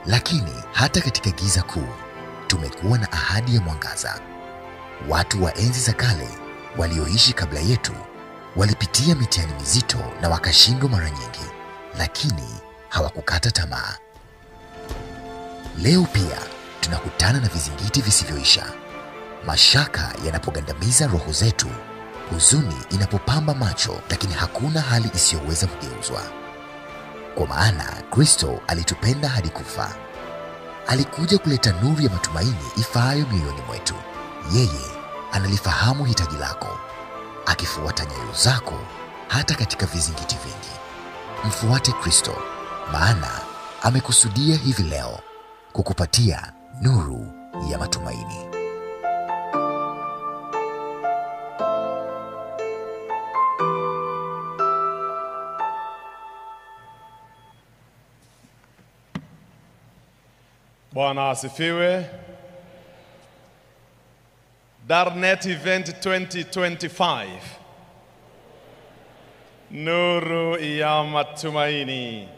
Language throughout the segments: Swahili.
Lakini hata katika giza kuu, tumekuwa na ahadi ya mwangaza. Watu wa enzi za kale walioishi kabla yetu walipitia mitihani mizito na wakashindwa mara nyingi, lakini hawakukata tamaa. Leo pia tunakutana na vizingiti visivyoisha. Mashaka yanapogandamiza roho zetu, huzuni inapopamba macho, lakini hakuna hali isiyoweza kugeuzwa. Kwa maana Kristo alitupenda hadi kufa. Alikuja kuleta nuru ya matumaini ifaayo mioyoni mwetu. Yeye analifahamu hitaji lako, akifuata nyayo zako hata katika vizingiti vingi. Mfuate Kristo, maana amekusudia hivi leo kukupatia nuru ya matumaini. Bwana asifiwe. Darnet Event 2025. Nuru ya matumaini.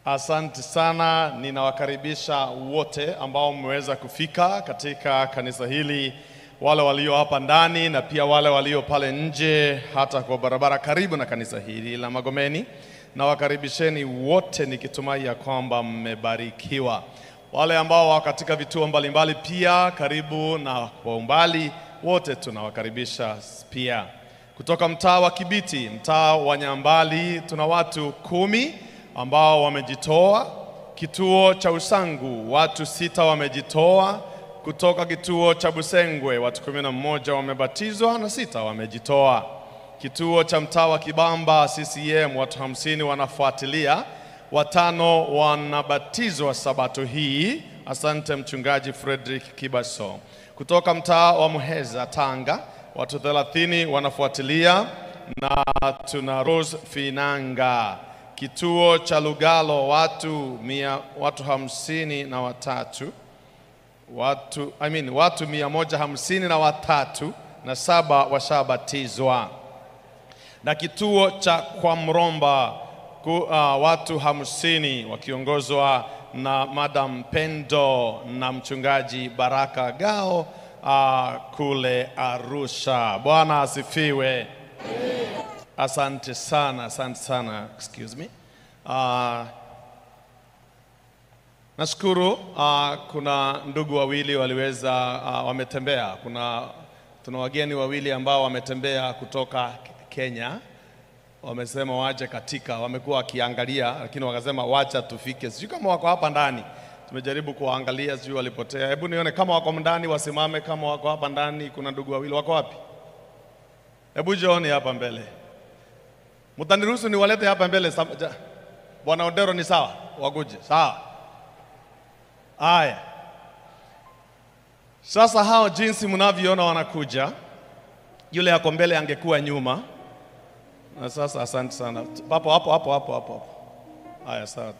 Asante sana, ninawakaribisha wote ambao mmeweza kufika katika kanisa hili, wale walio hapa ndani na pia wale walio pale nje hata kwa barabara karibu na kanisa hili la Magomeni. Na wakaribisheni wote nikitumai ya kwamba mmebarikiwa. Wale ambao wako katika vituo mbalimbali pia karibu na kwa umbali, wote tunawakaribisha pia. Kutoka mtaa wa Kibiti, mtaa wa Nyambali, tuna watu 10 ambao wamejitoa. Kituo cha Usangu watu 6 wamejitoa. Kutoka kituo cha Busengwe watu 11 wamebatizwa na 6 wamejitoa. Kituo cha mtaa wa Kibamba CCM watu 50 wanafuatilia, 5 wanabatizwa sabato hii. Asante mchungaji Frederick Kibaso. Kutoka mtaa wa Muheza Tanga watu 30 wanafuatilia, na tuna Rose Finanga. Kituo cha Lugalo watu 153 watu 153 na 7 washabatizwa. Na kituo cha kwa Mromba watu 50 wakiongozwa na Madam Pendo na mchungaji Baraka Gao kule Arusha. Bwana asifiwe. Asante sana. Excuse me. Nashukuru kuna ndugu wawili waliweza wametembea. Tuna wageni wawili ambao wametembea kutoka Kenya. Wamesema waje wamekuwa wakiangalia, lakini wakasema wacha tufike. Sijui kama wako hapa ndani. Tumejaribu kuangalia, sijui walipotea. Hebu nione kama wako ndani, wasimame kama wako hapa ndani. Kuna ndugu wawili wako wapi? Hebu jioni hapa mbele. Mtaniruhusu niwalete hapa mbele. Bwana Odero ni sawa? Wakuje. Sawa. Haya. Sasa hao jinsi mnavyoona wanakuja. Yule yako mbele angekuwa nyuma. Na sasa asante sana. Hapo. Haya sawa.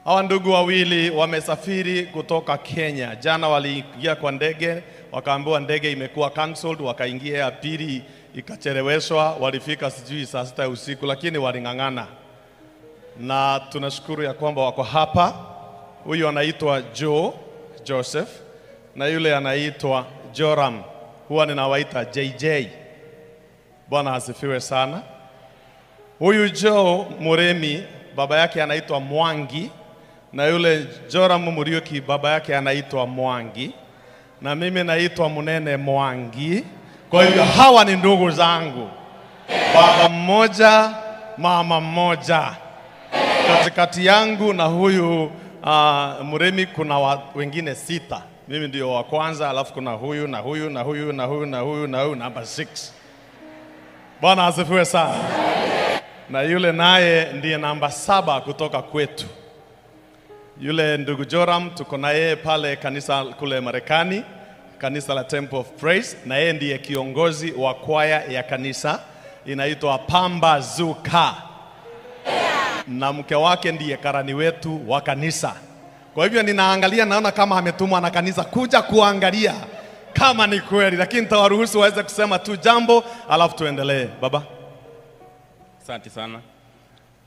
Hawa ndugu wawili wamesafiri kutoka Kenya. Jana waliingia kwa ndege, wakaambiwa ndege imekuwa cancelled, wakaingia ya pili ikacheleweshwa, walifika sijui saa 6 usiku, lakini waling'ang'ana. Na tunashukuru ya kwamba wako hapa. Huyu anaitwa Joseph na yule anaitwa Joram. Huwa ninawaita JJ. Bwana asifiwe sana. Huyu Muremi baba yake anaitwa Mwangi, na yule Joram Muriuki baba yake anaitwa Mwangi, na mimi naitwa Munene Mwangi. Kwa hivyo hawa ni ndugu zangu. Baba mmoja, mama mmoja. Katikati yangu na huyu Muremi kuna wengine 6. Mimi ndio wa kwanza, alafu kuna huyu na huyu na huyu na huyu na huyu na huyu number 6. Bwana asifiwe sana. Na yule naye ndiye namba 7 kutoka kwetu. Yule ndugu Joram tuko na yeye pale kanisa kule Marekani, kanisa la Temple of Praise, na yeye ndiye kiongozi wa kwaya ya kanisa inaitwa Pambazuka. Na mke wake ndiye karani wetu wa kanisa. Kwa hivyo ninaangalia, naona kama ametumwa na kanisa kuja kuangalia kama ni kweli, lakini nitawaruhusu waweze kusema tu jambo alafu tuendelee. Baba. Asante sana.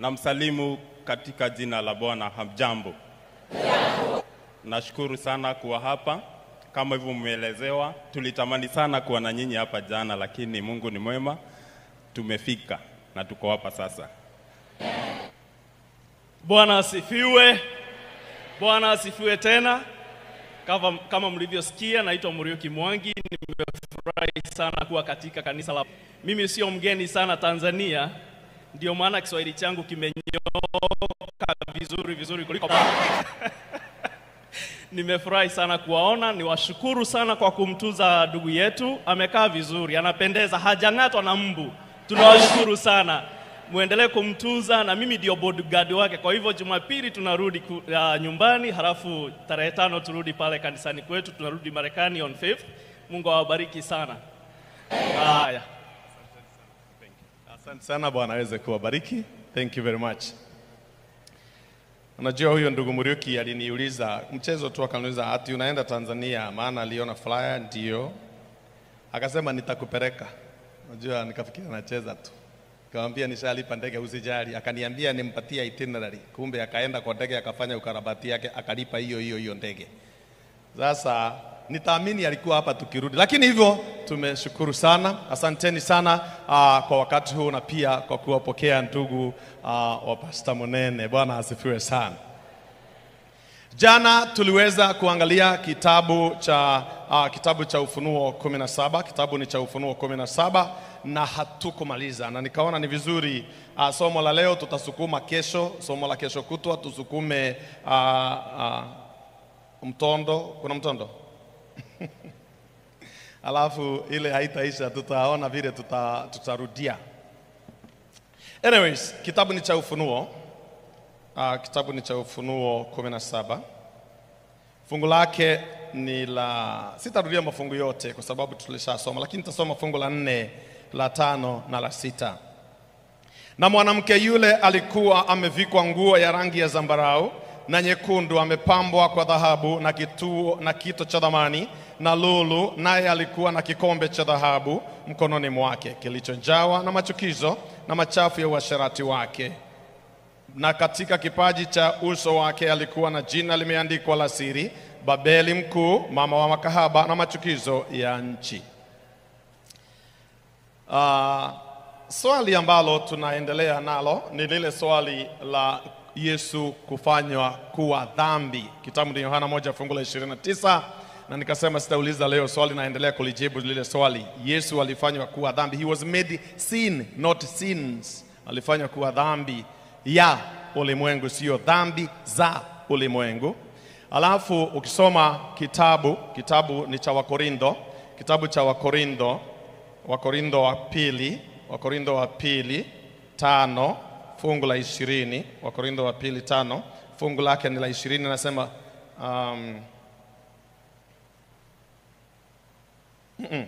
Na msalimu katika jina la Bwana. Hamjambo? Nashukuru sana kuwa hapa. Kama hivyo mmeelezewa, tulitamani sana kuwa na nyinyi hapa jana, lakini Mungu ni mwema. Tumefika na tuko hapa sasa. Bwana asifiwe. Bwana asifiwe tena. Kama mlivyosikia, naitwa Muriuki Mwangi. Nimefurahi sana kuwa katika kanisa la. Mimi sio mgeni sana Tanzania, ndio maana Kiswahili changu kimenyoka vizuri kuliko. Nimefurahi sana kuwaona, niwashukuru sana kwa kumtunza ndugu yetu. Amekaa vizuri, anapendeza, hajang'atwa na mbu. Tunawashukuru sana. Muendelee kumtunza, na mimi ndio bodyguard wake. Kwa hivyo Jumapili tunarudi nyumbani, halafu tarehe 5 turudi pale kanisani kwetu, tunarudi Marekani on 5th. Mungu awabariki sana. Haya. Asante sana, Bwana aweze kuwabariki. Thank you very much. Unajua huyo ndugu Muriuki aliniuliza mchezo tu, akaniuliza ati unaenda Tanzania, maana aliona flyer. Ndio. Akasema nitakupeleka. Unajua nikafikiria anacheza tu. Nikamwambia nishalipa ndege, usijali. Akaniambia nimpatie itinerary. Kumbe akaenda kwa ndege akafanya ukarabati yake, akalipa hiyo ndege. Sasa nitaamini alikuwa hapa tukirudi. Lakini hivyo tumeshukuru sana. Asanteni sana kwa wakati huu, na pia kwa kuwapokea ndugu wa Pastor Munene. Bwana asifiwe sana. Jana tuliweza kuangalia kitabu cha Ufunuo 17. Kitabu ni cha Ufunuo 17 na hatukumaliza, na nikaona ni vizuri somo la leo tutasukuma kesho, somo la kesho kutwa tusukume mtondo. Kuna mtondo? Alafu ile haitaisha, tutaona vile tutarudia. Anyways, kitabu ni cha Ufunuo. Kitabu ni cha Ufunuo 17. Fungu lake ni la, sitarudia mafungu yote kwa sababu tulishasoma, lakini nitasoma fungu la 4, la 5 na la 6. Na mwanamke yule alikuwa amevikwa nguo ya rangi ya zambarau na nyekundu, amepambwa kwa dhahabu na kito cha thamani na lulu, naye alikuwa na kikombe cha dhahabu mkononi mwake kilichojawa na machukizo na machafu ya uasherati wake. Na katika kipaji cha uso wake alikuwa na jina limeandikwa la siri, Babeli mkuu, mama wa makahaba na machukizo ya nchi. Swali ambalo tunaendelea nalo ni lile swali la Yesu kufanywa kuwa dhambi. Kitabu ni Yohana 1 fungu la 29, na nikasema sitauliza leo swali, naendelea kulijibu lile swali. Yesu alifanywa kuwa dhambi. He was made sin, not sins. Alifanywa kuwa dhambi ya ulimwengu, sio dhambi za ulimwengu. Alafu ukisoma kitabu ni cha Wakorintho, kitabu cha Wakorintho wa pili 5 fungu la 20. Wakorintho wa pili 5 fungu lake ni la 20, nasema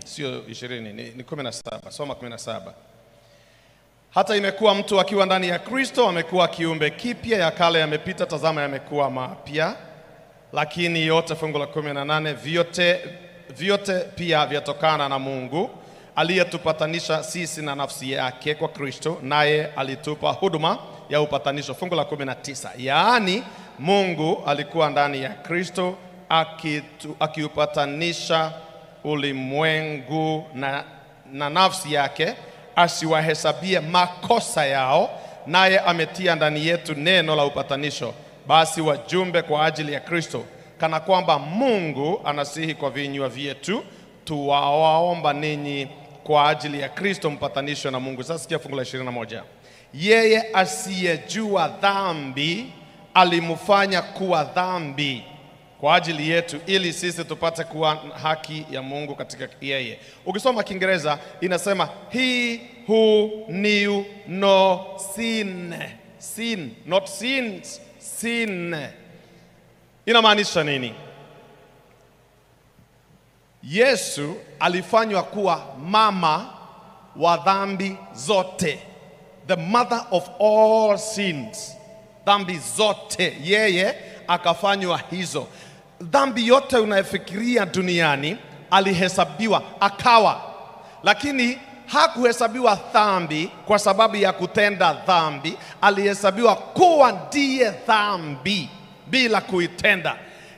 sio 20, ni 17. Soma 17. Hata imekuwa mtu akiwa ndani ya Kristo amekuwa kiumbe kipya, ya kale yamepita, tazama yamekuwa mapya. Lakini yote, fungu la 18, vyote pia vyatokana na Mungu aliyetupatanisha sisi na nafsi yake kwa Kristo, naye alitupa huduma ya upatanisho. Fungu la 19, yaani Mungu alikuwa ndani ya Kristo akiupatanisha ulimwengu na nafsi yake, asiwahesabie makosa yao, naye ametia ndani yetu neno la upatanisho. Basi wajumbe kwa ajili ya Kristo, kana kwamba Mungu anasihi kwa vinywa vyetu, tuwaomba ninyi kwa ajili ya Kristo mpatanisho na Mungu. Sasa sikia fungu la 21. Yeye asiyejua dhambi alimfanya kuwa dhambi kwa ajili yetu, ili sisi tupate kuwa haki ya Mungu katika yeye. Ukisoma Kiingereza inasema he who knew no sin. Sin, not sins, sin. Inamaanisha nini? Yesu alifanywa kuwa mama wa dhambi zote, the mother of all sins. Dhambi zote yeye akafanywa hizo. Dhambi yote unayofikiria duniani alihesabiwa akawa. Lakini hakuhesabiwa dhambi kwa sababu ya kutenda dhambi, alihesabiwa kuwa ndiye dhambi bila kuitenda.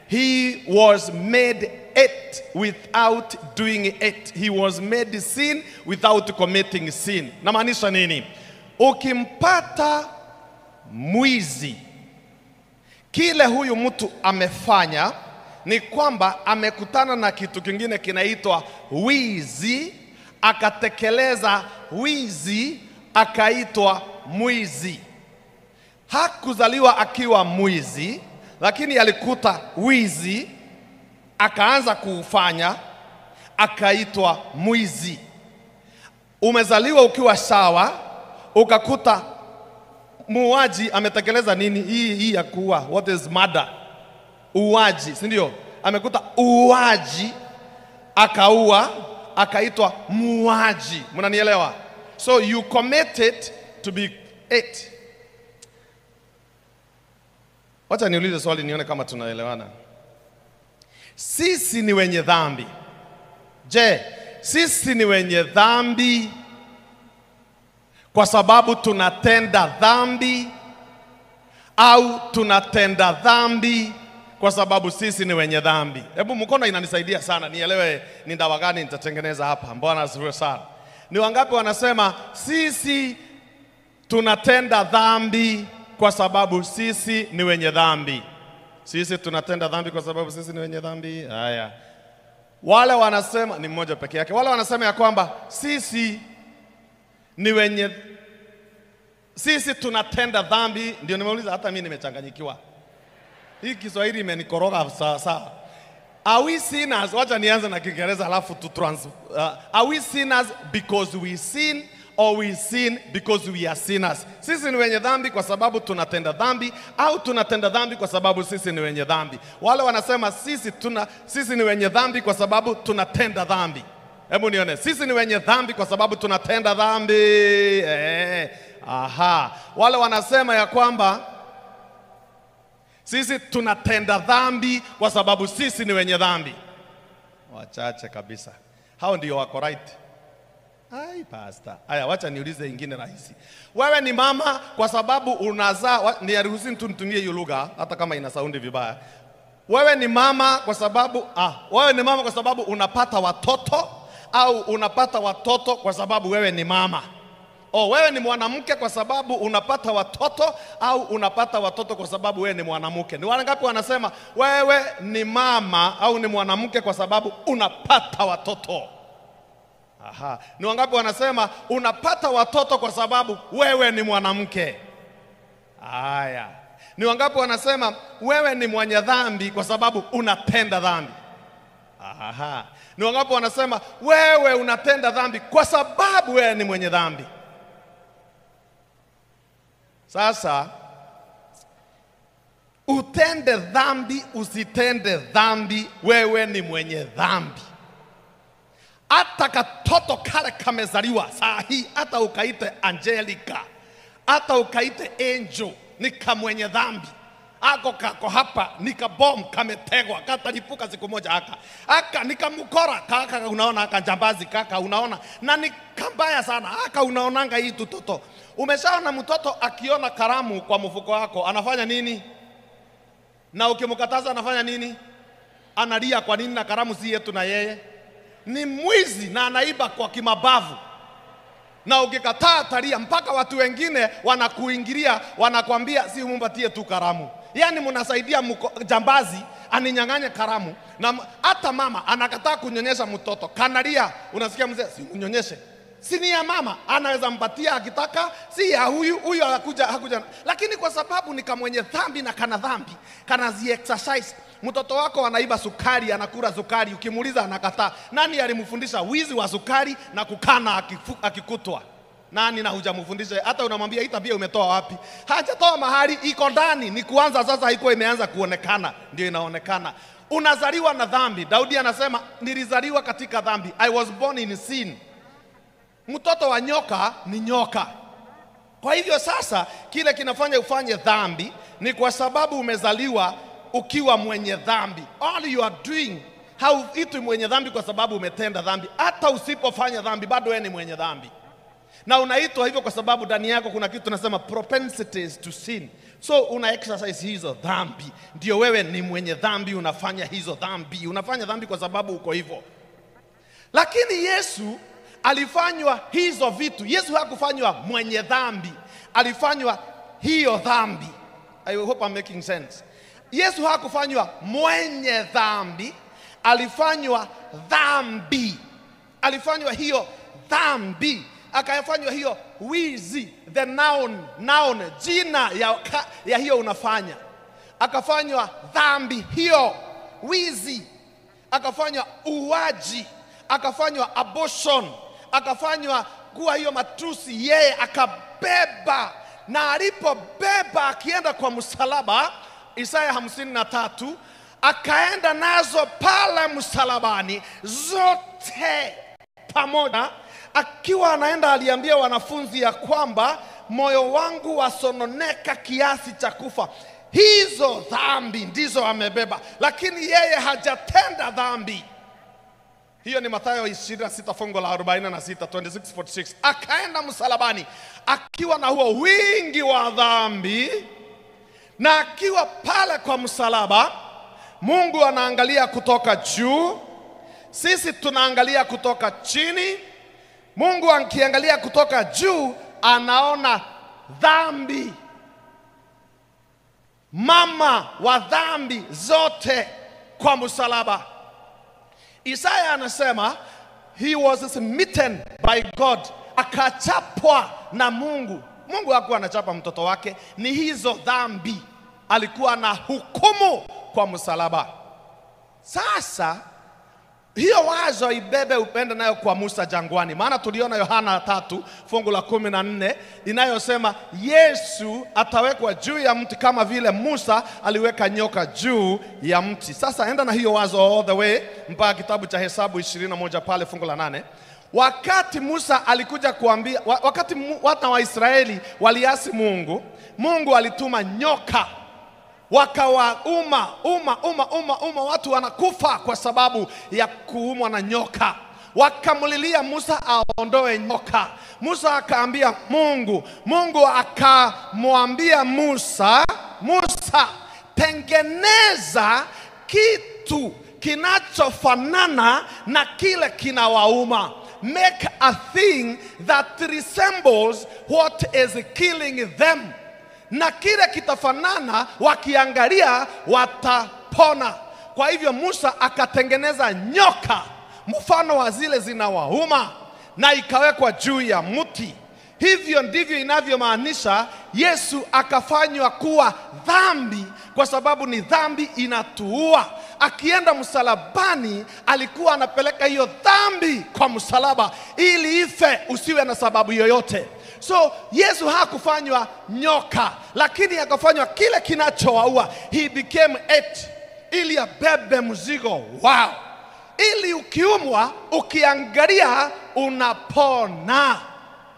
He was made it without doing it. He was made sin without committing sin. Namaanisha nini? Ukimpata mwizi, kile huyu mtu amefanya ni kwamba amekutana na kitu kingine kinaitwa wizi, akatekeleza wizi, akaitwa mwizi. Hakuzaliwa akiwa mwizi, lakini alikuta wizi, akaanza kuufanya, akaitwa mwizi. Umezaliwa ukiwa sawa, ukakuta muuaji ametekeleza nini? Hii ya kuua. What is murder? Uaji, si ndio? Amekuta uaji, akaua, akaitwa muuaji. Mnanielewa? So you committed to be it. Wacha niulize swali nione kama tunaelewana. Sisi ni wenye dhambi. Je, sisi ni wenye dhambi kwa sababu tunatenda dhambi, au tunatenda dhambi kwa sababu sisi ni wenye dhambi? Hebu mkono inanisaidia sana nielewe ni dawa gani nitatengeneza hapa. Bwana asifiwe sana. Ni wangapi wanasema sisi tunatenda dhambi kwa sababu sisi ni wenye dhambi? Sisi tunatenda dhambi kwa sababu sisi ni wenye dhambi. Haya. Wale wanasema, ni mmoja peke yake. Wale wanasema ya kwamba sisi tunatenda dhambi, ndio nimeuliza, hata mimi nimechanganyikiwa. Hii Kiswahili imenikoroga sawa. Are we sinners? Wacha nianze na Kiingereza alafu are we sinners because we sin, or we sin because we are sinners? Sisi ni wenye dhambi kwa sababu tunatenda dhambi, au tunatenda dhambi kwa sababu sisi ni wenye dhambi? Wale wanasema sisi ni wenye dhambi kwa sababu tunatenda dhambi. Hebu nione, sisi ni wenye dhambi kwa sababu tunatenda dhambi. Aha. Wale wanasema ya kwamba sisi tunatenda dhambi kwa sababu sisi ni wenye dhambi. Wachache kabisa. Hao ndio wako right. Ai pastor. Aya, wacha niulize ingine rahisi. Wewe ni mama kwa sababu unazaa, niruhusu nitumie hiyo lugha hata kama ina saundi vibaya. Wewe ni mama kwa sababu unapata watoto, au unapata watoto kwa sababu wewe ni mama? Wewe ni mwanamke kwa sababu unapata watoto, au unapata watoto kwa sababu wewe ni mwanamke? Ni wangapi wanasema wewe ni mama au ni mwanamke kwa sababu unapata watoto? Aha. Ni wangapi wanasema unapata watoto kwa sababu wewe ni mwanamke? Haya. Ni wangapi wanasema wewe ni mwenye dhambi kwa sababu unatenda dhambi? Aha. Ni wangapi wanasema wewe unatenda dhambi kwa sababu wewe ni mwenye dhambi? Sasa utende dhambi usitende dhambi, wewe ni mwenye dhambi. Hata katoto kale kamezaliwa saa hii, hata ukaite Angelica, hata ukaite Angel, ni kamwenye dhambi. Kako hapa nika bomb kametegwa, katalipuka siku moja aka nikamukora kaka, unaona aka jambazi kaka, unaona, na ni kambaya sana aka, unaonanga hii tutoto. Umeshaona mtoto akiona karamu kwa mfuko wako anafanya nini? Na ukimkataza anafanya nini? Analia. Kwa nini? Na karamu si yetu na yeye ni mwizi na anaiba kwa kimabavu. Na ukikataa atalia, mpaka watu wengine wanakuingilia, wanakwambia si umpatie tu karamu. Yani mnasaidia jambazi aninyang'anye karamu. Na hata mama anakataa kunyonyesha mtoto, kanalia, unasikia mzee, si unyonyeshe. Si ni ya mama, anaweza mpatia akitaka, si ya huyu hakuja. Lakini kwa sababu ni kama mwenye dhambi na kana dhambi, kana exercise. Mtoto wako anaiba sukari, anakula sukari, ukimuuliza anakataa. Nani alimfundisha wizi wa sukari na kukana akikutwa? Nani? Na hujamfundisha. Hata unamwambia hii tabia umetoa wapi? Hajatoa mahali, iko ndani. Ni kuanza sasa, haiko imeanza kuonekana, ndio inaonekana. Unazaliwa na dhambi. Daudi anasema nilizaliwa katika dhambi. I was born in sin. Mtoto wa nyoka ni nyoka. Kwa hivyo sasa kile kinafanya ufanye dhambi ni kwa sababu umezaliwa ukiwa mwenye dhambi. All you are doing Hauitwi mwenye dhambi kwa sababu umetenda dhambi. Hata usipofanya dhambi bado wewe ni mwenye dhambi. Na unaitwa hivyo kwa sababu ndani yako kuna kitu tunasema propensities to sin. So una exercise hizo dhambi. Ndio wewe ni mwenye dhambi, unafanya hizo dhambi. Unafanya dhambi kwa sababu uko hivyo. Lakini Yesu alifanywa hizo vitu. Yesu hakufanywa mwenye dhambi. Alifanywa hiyo dhambi. I hope I'm making sense. Yesu hakufanywa mwenye dhambi. Alifanywa dhambi. Alifanywa hiyo dhambi. Akafanywa hiyo wizi, the noun, jina ya hiyo unafanya. Akafanywa dhambi hiyo, wizi. Akafanywa uwaji, akafanywa abortion, akafanywa kuwa hiyo matusi, yeye akabeba. Na alipobeba akienda kwa msalaba, Isaya 53, akaenda nazo pale msalabani zote pamoja. Akiwa anaenda aliambia wanafunzi ya kwamba moyo wangu wasononeka kiasi cha kufa. Hizo dhambi ndizo amebeba, lakini yeye hajatenda dhambi. Hiyo ni Mathayo 26 fungu la 46, 26:46. Akaenda msalabani akiwa na huo wingi wa dhambi, na akiwa pale kwa msalaba, Mungu anaangalia kutoka juu, sisi tunaangalia kutoka chini. Mungu akiangalia kutoka juu anaona dhambi, mama wa dhambi zote kwa msalaba. Isaya anasema he was smitten by God, akachapwa na Mungu. Mungu hakuwa anachapa mtoto wake, ni hizo dhambi alikuwa na hukumu kwa msalaba. Sasa hiyo wazo ibebe upende nayo kwa Musa jangwani. Maana tuliona Yohana 3 fungu la 14 inayosema Yesu atawekwa juu ya mti kama vile Musa aliweka nyoka juu ya mti. Sasa enda na hiyo wazo all the way mpaka kitabu cha Hesabu 21 pale fungu la 8. Wakati Musa alikuja kuambia, wakati watu wa Israeli waliasi Mungu, Mungu alituma nyoka. Wakawauma watu wanakufa kwa sababu ya kuumwa na nyoka. Wakamulilia Musa aondoe nyoka. Musa akaambia Mungu. Mungu akamwambia Musa, tengeneza kitu kinachofanana na kile kinawauma. Make a thing that resembles what is killing them. Na kile kitafanana, wakiangalia watapona. Kwa hivyo Musa akatengeneza nyoka mfano wa zile zinawauma, na ikawekwa juu ya mti. Hivyo ndivyo inavyomaanisha Yesu akafanywa kuwa dhambi, kwa sababu ni dhambi inatuua. Akienda msalabani alikuwa anapeleka hiyo dhambi kwa msalaba ili ife, usiwe na sababu yoyote. So Yesu hakufanywa nyoka, lakini akafanywa kile kinachowaua. He became it ili abebe mzigo wao, ili ukiumwa ukiangalia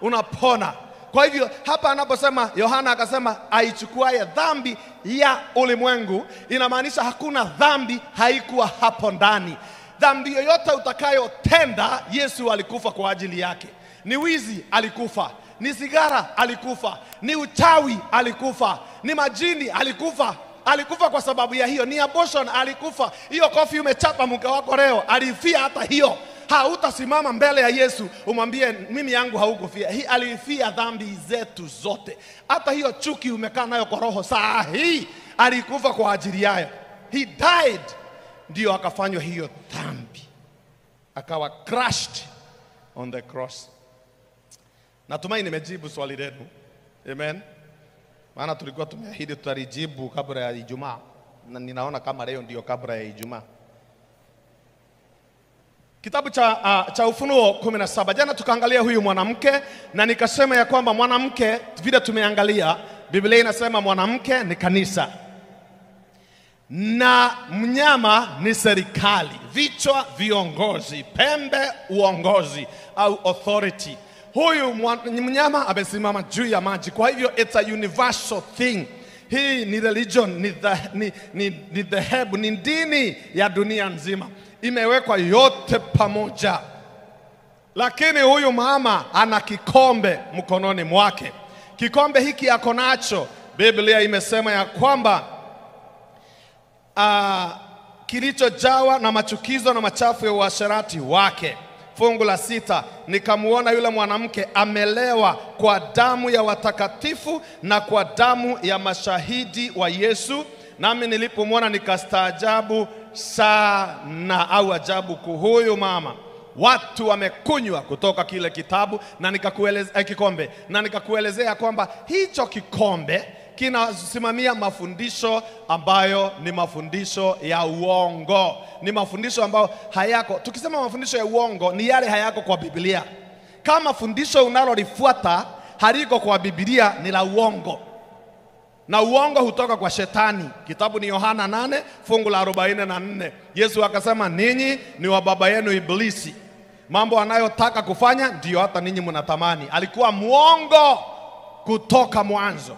unapona. Kwa hivyo hapa anaposema Yohana akasema aichukuaye dhambi ya ulimwengu, inamaanisha hakuna dhambi haikuwa hapo ndani. Dhambi yoyote utakayotenda Yesu alikufa kwa ajili yake. Ni wizi alikufa, ni sigara alikufa, ni uchawi alikufa, ni majini alikufa. Alikufa kwa sababu ya hiyo. Ni abortion alikufa. Hiyo kofi umechapa mke wako leo, alifia hata hiyo. Hautasimama mbele ya Yesu umwambie mimi yangu haukufia. Alifia dhambi zetu zote. Hata hiyo chuki umekaa nayo kwa roho saa hii, alikufa kwa ajili yayo. He died, ndio akafanywa hiyo dhambi, akawa crushed on the cross. Natumai nimejibu swali lenu. Amen. Maana tulikuwa tumeahidi tutalijibu kabla ya Ijumaa, na ninaona kama leo ndio kabla ya Ijumaa. Kitabu cha Ufunuo 17. Jana tukaangalia huyu mwanamke, na nikasema ya kwamba mwanamke vile tumeangalia, Biblia inasema mwanamke ni kanisa na mnyama ni serikali, vichwa viongozi, pembe uongozi au authority. Huyu mnyama amesimama juu ya maji. Kwa hivyo it's a universal thing. Hii ni religion, ni dhehebu, ni dini ya dunia nzima. imewekwa yote pamoja. Lakini huyu mama ana kikombe mkononi mwake. Kikombe hiki yako nacho, Biblia imesema ya kwamba kilichojawa na machukizo na machafu ya uasherati wake. Fungu la 6, nikamuona yule mwanamke amelewa kwa damu ya watakatifu na kwa damu ya mashahidi wa Yesu. Nami nilipomwona nikastaajabu sana, au ajabu huyu mama. Watu wamekunywa kutoka kile kitabu na nikakuelezea kikombe, na nikakuelezea kwamba hicho kikombe kinasimamia mafundisho ambayo ni mafundisho ya uongo. Ni mafundisho ambayo hayako. Tukisema mafundisho ya uongo ni yale hayako kwa Biblia. Kama fundisho unalolifuata haliko kwa Biblia ni la uongo. Na uongo hutoka kwa shetani. Kitabu ni Yohana 8 fungu la 44. Yesu akasema ninyi ni wa baba yenu Ibilisi. Mambo anayotaka kufanya ndiyo hata ninyi mnatamani. Alikuwa muongo kutoka mwanzo.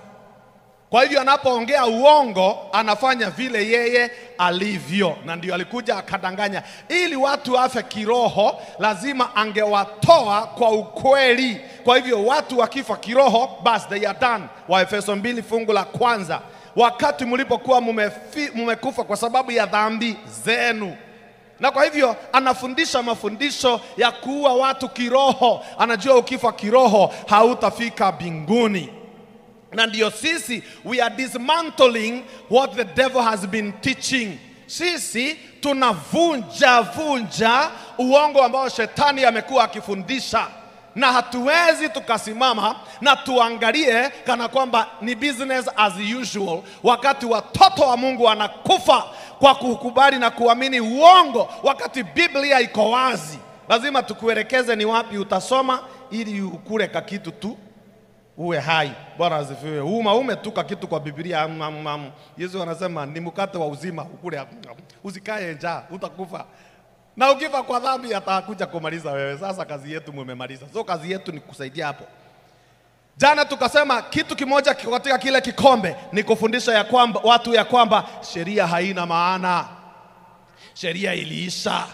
Kwa hivyo anapoongea uongo anafanya vile yeye alivyo, na ndio alikuja akadanganya. Ili watu afe kiroho lazima angewatoa kwa ukweli. Kwa hivyo watu wakifa kiroho basi they are done. Waefeso 2 fungu la 1. Wakati mlipokuwa mmekufa kwa sababu ya dhambi zenu. Na kwa hivyo anafundisha mafundisho ya kuua watu kiroho. Anajua ukifa kiroho hautafika mbinguni. Na ndio sisi we are dismantling what the devil has been teaching. Sisi tunavunja uongo ambao shetani amekuwa akifundisha. Na hatuwezi tukasimama na tuangalie kana kwamba ni business as usual, wakati watoto wa Mungu wanakufa kwa kukubali na kuamini uongo, wakati Biblia iko wazi. Lazima tukuelekeze ni wapi utasoma ili ukule kakitu tu uwe hai. Bwana asifiwe. Ume tuka kitu kwa Biblia. Yesu anasema ni mkate wa uzima, ukule usikae njaa, utakufa. Na ukifa kwa dhambi atakuja kumaliza wewe. Sasa kazi yetu mmemaliza. So kazi yetu ni kusaidia hapo. Jana tukasema kitu kimoja katika kile kikombe ni kufundisha ya kwamba watu ya kwamba sheria haina maana. Sheria iliisha.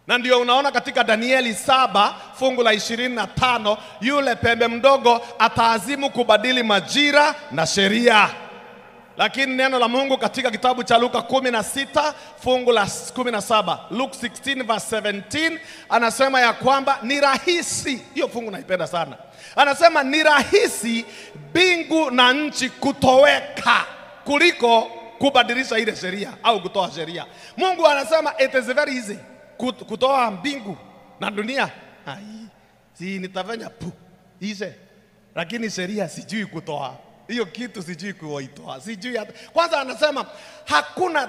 Na ndio unaona katika Danieli 7 fungu la 25 yule pembe mdogo ataazimu kubadili majira na sheria. Lakini neno la Mungu katika kitabu cha Luka 16 fungu la 17, Luke 16 verse 17, anasema ya kwamba ni rahisi, hiyo fungu naipenda sana. Anasema ni rahisi mbingu na nchi kutoweka kuliko kubadilisha ile sheria au kutoa sheria. Mungu anasema it is very easy kutoa mbingu na dunia. Si nitafanya ize. Lakini sheria sijui kutoa. Hiyo kitu sijui kuitoa. Sijui hata. Kwanza anasema hakuna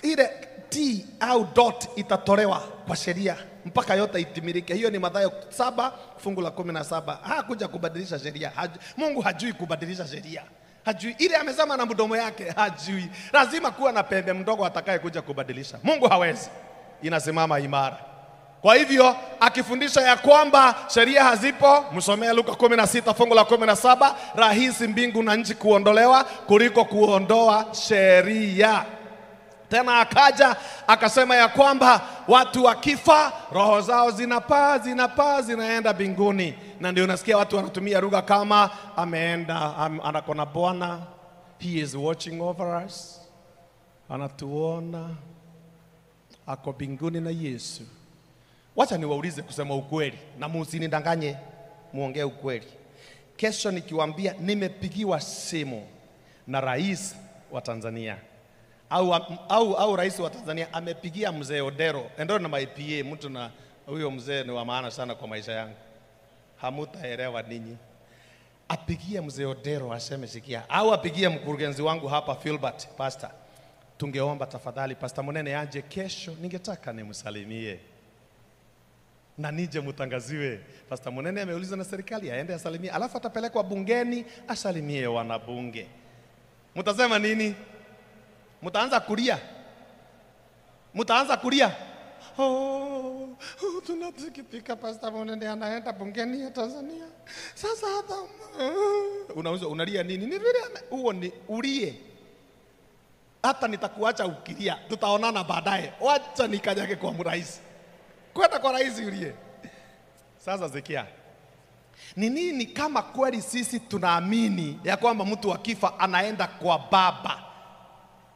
ile T au dot itatolewa kwa sheria mpaka yote itimilike. Hiyo ni Mathayo 7 fungu la 17. Hakuja kubadilisha sheria. Mungu hajui kubadilisha sheria. Hajui. Ile amesema na mdomo yake hajui. Lazima kuwa na pembe mdogo atakaye kuja kubadilisha. Mungu hawezi. Inasimama imara. Kwa hivyo akifundisha ya kwamba sheria hazipo, msomea Luka 16 fungu la 17, rahisi mbingu na nchi kuondolewa kuliko kuondoa sheria. Tena akaja akasema ya kwamba watu wakifa roho zao zinapaa zinaenda mbinguni. Na ndio unasikia watu wanatumia lugha kama ameenda anakona Bwana, he is watching over us, anatuona, ako mbinguni na Yesu. Wacha niwaulize kusema ukweli na msinidanganye, muongee ukweli. Kesho nikiwaambia nimepigiwa simu na rais wa Tanzania au rais wa Tanzania amepigia mzee Odero, endo na MPA, mtu na huyo mzee ni wa maana sana kwa maisha yangu, hamutaelewa ninyi. Apigie mzee Odero aseme sikia, au apigie mkurugenzi wangu hapa Philbert, pastor, tungeomba tafadhali Pastor Munene aje kesho, ningetaka nimsalimie na nije mutangaziwe. Pastor Munene ameuliza na serikali aende asalimie, alafu atapelekwa bungeni asalimie wanabunge. Mtasema nini? Mtaanza kulia. Tunasikitika Pastor Munene anaenda bungeni ya Tanzania. Sasa hata unalia nini? Ni vile huo ni ulie. hata nitakuacha ukilia, tutaonana baadaye, wacha nikanyage kwa rais. Kwenda kwa rais ulie. Sasa sikia, ni nini kama kweli sisi tunaamini ya kwamba mtu akifa anaenda kwa Baba?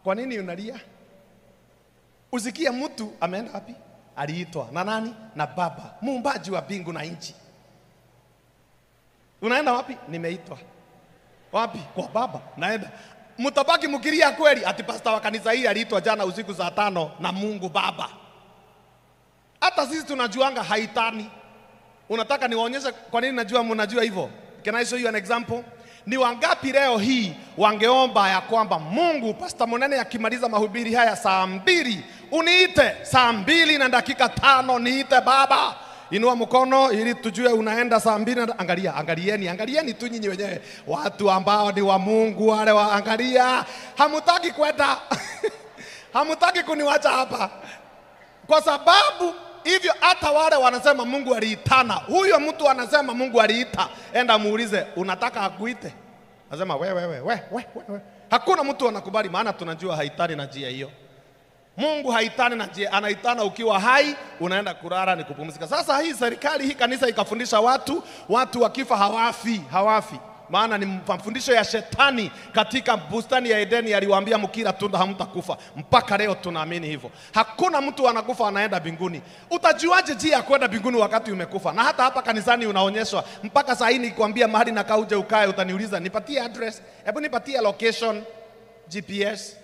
Kwa nini unalia? Usikia mtu ameenda wapi? Aliitwa na nani? Na Baba, muumbaji wa mbingu na nchi. Unaenda wapi? Nimeitwa. Wapi? Kwa Baba. Naenda. Mtabaki mkilia kweli ati pastor wa kanisa hili aliitwa jana usiku saa 5 na Mungu Baba. Hata sisi tunajuanga haitani. Unataka niwaonyeshe kwa nini najua mnajua hivyo? Can I show you an example? Ni wangapi leo hii wangeomba ya kwamba Mungu, Pastor Monene akimaliza mahubiri haya saa 2 uniite, saa 2 na dakika 5 niite Baba. Inua mkono ili tujue unaenda saa 2. Angalieni tu nyinyi wenyewe, watu ambao ni wa Mungu wale waangalia. Hamutaki kwenda. Hamutaki kuniwacha hapa. Kwa sababu hivyo hata wale wanasema Mungu aliitana. Huyo mtu anasema Mungu aliita, enda muulize, unataka akuite? Anasema we. Hakuna mtu anakubali, maana tunajua haitani na njia hiyo. Mungu haitani na njia, anaitana ukiwa hai, unaenda kulala ni kupumzika. Sasa hii serikali, hii kanisa ikafundisha watu wakifa hawafi. Maana ni mafundisho ya shetani katika bustani ya Edeni, aliwaambia mkila tunda hamtakufa. Mpaka leo tunaamini hivyo. Hakuna mtu anakufa anaenda mbinguni. Utajuaje njia ya kwenda mbinguni wakati umekufa? Na hata hapa kanisani unaonyeshwa. Mpaka saa hii nikwambia mahali na kauje ukae, utaniuliza nipatie address, hebu nipatie location, GPS.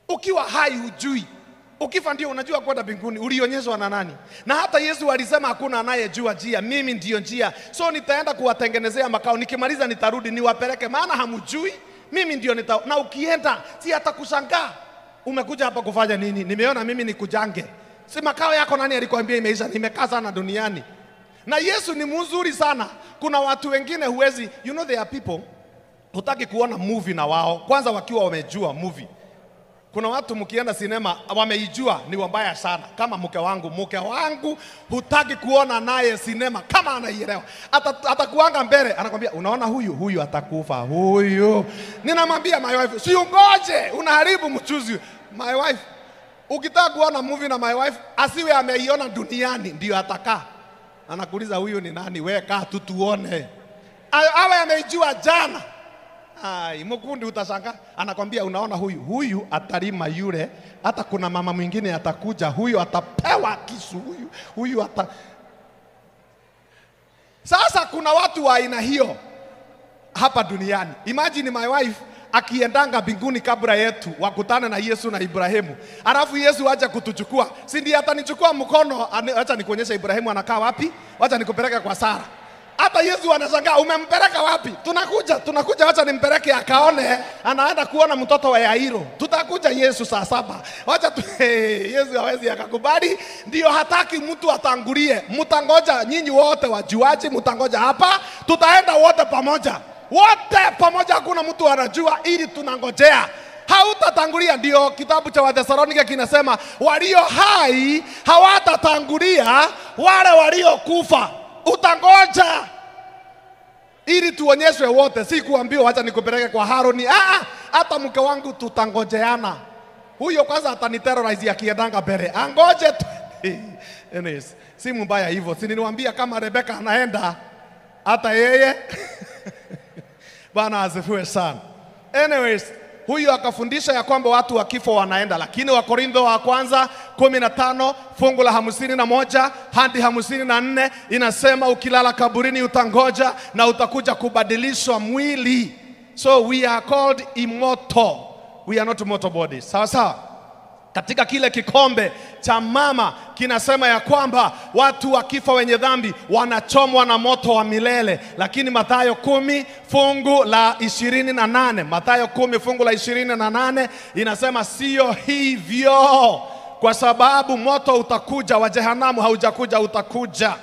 Ukiwa hai hujui. Ukifa ndio unajua kwenda mbinguni. Ulionyeshwa na nani? Na hata Yesu alisema hakuna anayejua njia, mimi ndio njia. So nitaenda kuwatengenezea makao, nikimaliza nitarudi niwapeleke, maana hamjui. Mimi ndio na ukienda si atakushangaa. Umekuja hapa kufanya nini? Nimeona mimi nikujange. Si makao yako nani alikwambia imeisha? Nimekaa sana duniani. Na Yesu ni mzuri sana. Kuna watu wengine huwezi, you know there are people hutaki kuona movie na wao kwanza wakiwa wamejua movie. Kuna watu mkienda sinema wameijua ni wabaya sana, kama mke wangu hutaki kuona naye sinema kama anaielewa. Atakuanga mbele anakwambia unaona huyu atakufa huyu. Ninamwambia my wife, si ungoje, unaharibu mchuzi. My wife, ukitaka kuona movie na my wife asiwe ameiona duniani ndio atakaa. Anakuuliza huyu ni nani? Wewe kaa tu tuone. Awe ameijua jana. Ai, mkundi utashangaa. Anakwambia unaona huyu atalima yule, hata kuna mama mwingine atakuja, huyu atapewa kisu, huyu ata. Sasa kuna watu wa aina hiyo hapa duniani. Imagine my wife akiendanga mbinguni kabla yetu wakutane na Yesu na Ibrahimu. Alafu Yesu aje kutuchukua. Si ndiye atanichukua mkono, acha nikuonyesha Ibrahimu anakaa wapi? Acha nikupeleke kwa Sara. Hata Yesu anashangaa, umempeleka wapi? Tunakuja acha nimpeleke akaone, anaenda kuona mtoto wa Yairo. Tutakuja Yesu saa 7. Acha Yesu hawezi akakubali, ndio hataki mtu atangulie. Mtangoja nyinyi wote wajuaji, mtangoja hapa, tutaenda wote pamoja. Hakuna mtu anajua, ili tunangojea. Hautatangulia. Ndio kitabu cha Wathesalonike kinasema walio hai hawatatangulia wale waliokufa. Utangoja ili tuonyeshwe wote, si kuambiwa acha nikupeleke kwa Haroni. Hata mke wangu tutangojeana. Huyo kwanza ataniterrorize akiendanga mbele. Angoje tu. Anyways, si mbaya hivyo. Si niliwaambia kama Rebeka anaenda hata yeye. Bwana asifiwe sana. Anyways, huyu akafundisha ya kwamba watu wa kifo wanaenda, lakini Wakorintho wa kwanza 15 fungu la 51 hadi 54 inasema ukilala kaburini utangoja na utakuja kubadilishwa mwili. So we are called immortal. We are not mortal bodies. Sawa. Katika kile kikombe cha mama kinasema ya kwamba watu wakifa wenye dhambi wanachomwa na moto wa milele. Lakini Mathayo 10 fungu la 28, Mathayo 10 fungu la 28 inasema sio hivyo, kwa sababu moto utakuja wa jehanamu haujakuja, utakuja.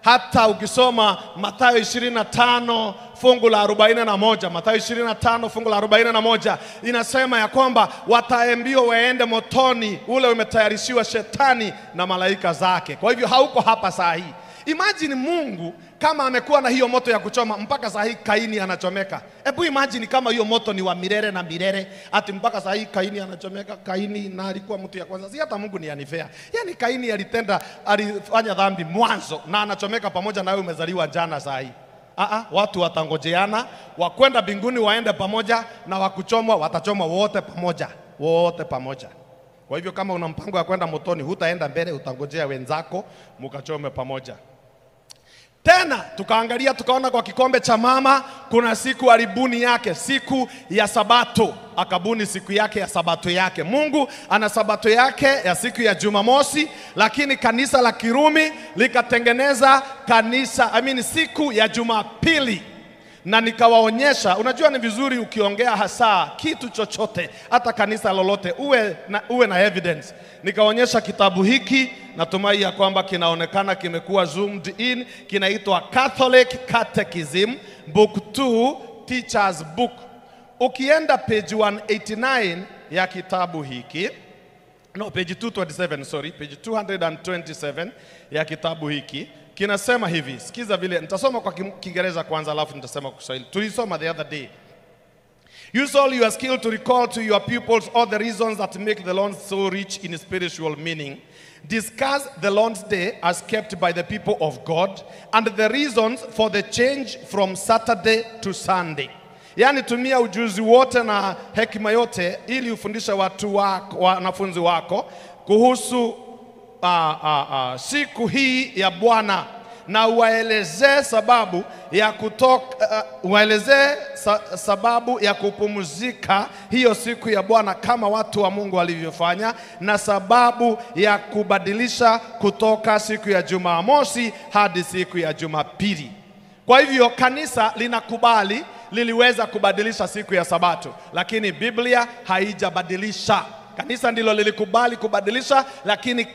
Hata ukisoma Mathayo 25 fungu la 41, Mathayo 25 fungu la 41 inasema ya kwamba wataambiwa waende motoni ule umetayarishiwa shetani na malaika zake. Kwa hivyo hauko hapa saa hii. Imagine Mungu Kama amekuwa na hiyo moto ya kuchoma mpaka saa hii Kaini anachomeka. Hebu imagine kama hiyo moto ni wa milele na milele, ati mpaka saa hii Kaini anachomeka. Kaini na alikuwa mtu ya kwanza. Si hata Mungu ni anifea. Yaani Kaini alifanya dhambi mwanzo na anachomeka pamoja na wewe umezaliwa jana saa hii. Watu watangojeana, wakwenda mbinguni waende pamoja, na wakuchomwa watachomwa wote pamoja. Wote pamoja. Kwa hivyo kama una mpango ya kwenda motoni, hutaenda mbele, utangojea wenzako mukachome pamoja. Tena tukaangalia tukaona kwa kikombe cha mama kuna siku alibuni yake, siku ya Sabato. Akabuni siku yake ya Sabato yake. Mungu ana Sabato yake ya siku ya Jumamosi, lakini kanisa la Kirumi likatengeneza siku ya Jumapili. Na nikawaonyesha, unajua ni vizuri ukiongea hasa kitu chochote, hata kanisa lolote, uwe na evidence. Nikaonyesha kitabu hiki, natumai ya kwamba kinaonekana kimekuwa zoomed in, kinaitwa Catholic Catechism Book 2 Teacher's Book. Ukienda page 189 ya kitabu hiki, page 227, page 227 ya kitabu hiki, kinasema hivi. Sikiza vile, nitasoma kwa Kiingereza kwanza alafu nitasema kwa Kiswahili. Tulisoma the other day. Use all your skill to recall to your pupils all the reasons that make the Lord so rich in spiritual meaning. Discuss the Lord's Day as kept by the people of God and the reasons for the change from Saturday to Sunday. Yani tumia ujuzi wote na hekima yote ili ufundishe wanafunzi wako kuhusu siku hii ya Bwana, na uwaelezee sababu ya kupumzika hiyo siku ya Bwana kama watu wa Mungu walivyofanya, na sababu ya kubadilisha kutoka siku ya Jumamosi hadi siku ya Jumapili. Kwa hivyo kanisa linakubali liliweza kubadilisha siku ya Sabato, lakini Biblia haijabadilisha. Kanisa ndilo lilikubali kubadilisha, lakini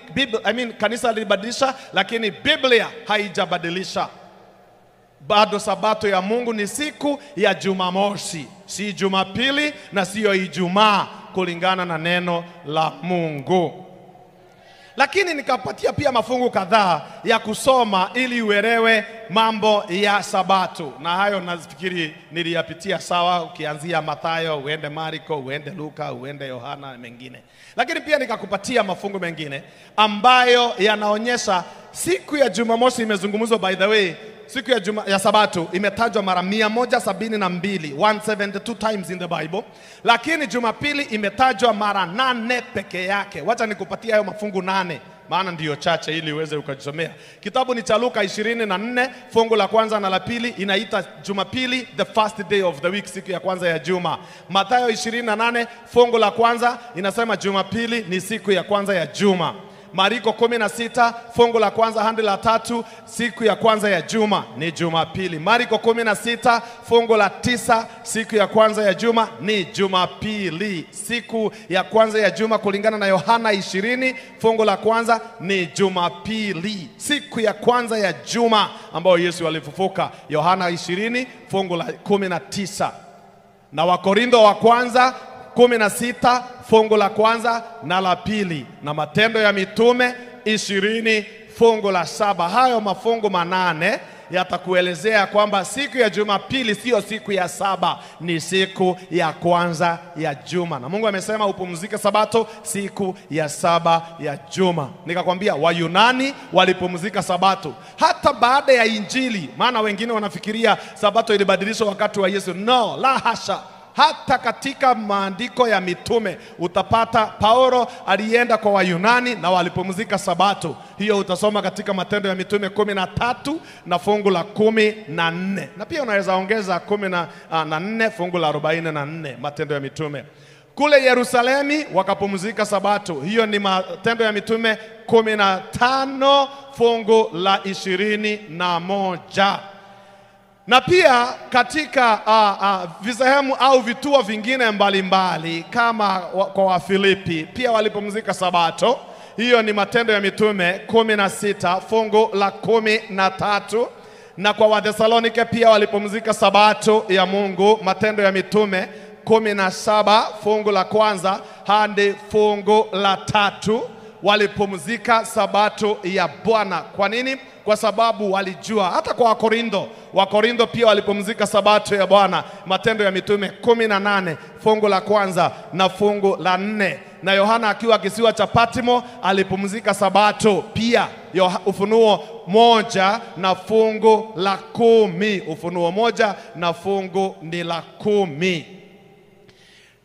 kanisa lilibadilisha, lakini Biblia haijabadilisha. Bado Sabato ya Mungu ni siku ya Jumamosi, si Jumapili na sio Ijumaa, kulingana na neno la Mungu. Lakini nikapatia pia mafungu kadhaa ya kusoma ili uelewe mambo ya Sabato. Na hayo nafikiri niliyapitia sawa, ukianzia Mathayo, uende Marko, uende Luka, uende Yohana na mengine. Lakini pia nikakupatia mafungu mengine ambayo yanaonyesha siku ya Jumamosi imezungumzwa, by the way. Siku ya Sabato imetajwa mara 172, 172 times in the Bible. Lakini Jumapili imetajwa mara 8 peke yake. Wacha nikupatia hayo mafungu 8, maana ndiyo chache ili uweze ukajisomea. Kitabu ni cha Luka 24, fungu la kwanza na la pili inaita Jumapili the first day of the week, siku ya kwanza ya juma. Mathayo 28, fungu la kwanza inasema Jumapili ni siku ya kwanza ya juma. Marko 16, fungu la kwanza hadi la 3, siku ya kwanza ya juma ni Jumapili. Marko 16, fungu la 9, siku ya kwanza ya juma ni Jumapili. Siku ya kwanza ya juma kulingana na Yohana 20, fungu la kwanza ni Jumapili. Siku ya kwanza ya juma ambayo Yesu alifufuka, Yohana 20, fungu la 19. Na Wakorintho wa kwanza 16, fungu la kwanza na la pili, na Matendo ya Mitume 20, fungu la 7. Hayo mafungu 8 yatakuelezea kwamba siku ya Jumapili sio siku ya saba, ni siku ya kwanza ya juma. Na Mungu amesema upumzike Sabato siku ya saba ya juma. Nikakwambia Wayunani walipumzika Sabato hata baada ya Injili, maana wengine wanafikiria Sabato ilibadilishwa wakati wa Yesu. No, la hasha. Hata katika maandiko ya mitume utapata Paulo alienda kwa Wayunani na walipumzika Sabato. Hiyo utasoma katika Matendo ya Mitume 13 na fungu la 14. Na pia unaweza ongeza 14 fungu la 44, Matendo ya Mitume. Kule Yerusalemu wakapumzika Sabato. Hiyo ni Matendo ya Mitume 15 fungu la 21. Na pia katika visehemu au vituo vingine mbalimbali kama kwa Wafilipi pia walipumzika Sabato. Hiyo ni Matendo ya Mitume 16 fungu la 13. Na kwa Wathesalonike pia walipumzika Sabato ya Mungu, Matendo ya Mitume 17 fungu la kwanza hadi fungu la 3. walipumzika sabato ya Bwana. Kwa nini? Kwa sababu walijua. Hata kwa Wakorintho pia walipumzika sabato ya Bwana. Matendo ya Mitume 18 fungu la 1 na fungu la 4. Na Yohana akiwa kisiwa cha Patmo alipumzika sabato pia. Ufunuo 1 na fungu la 10. Ufunuo 1 na fungu ni la 10.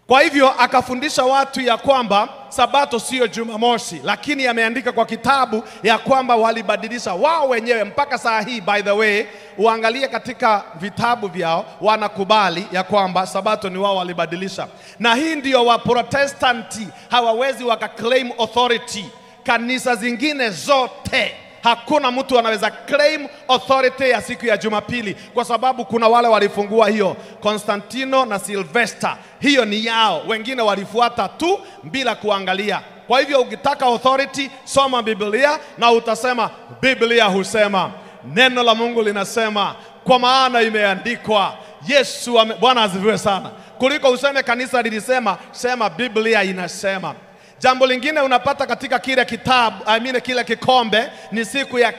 Kwa hivyo akafundisha watu ya kwamba sabato sio Jumamosi, lakini ameandika kwa kitabu ya kwamba walibadilisha wao wenyewe. Mpaka saa hii, by the way, uangalie katika vitabu vyao, wanakubali ya kwamba sabato ni wao walibadilisha. Na hii ndio wa Protestanti hawawezi wakaclaim authority. Kanisa zingine zote hakuna mtu anaweza claim authority ya siku ya Jumapili, kwa sababu kuna wale walifungua hiyo, Konstantino na Silvester, hiyo ni yao. Wengine walifuata tu bila kuangalia. Kwa hivyo ukitaka authority, soma Biblia na utasema Biblia husema, neno la Mungu linasema, kwa maana imeandikwa. Yesu Bwana asifiwe sana. Kuliko useme kanisa lilisema, sema Biblia inasema. Jambo lingine unapata katika kile kitabu, kile kikombe, ni siku ya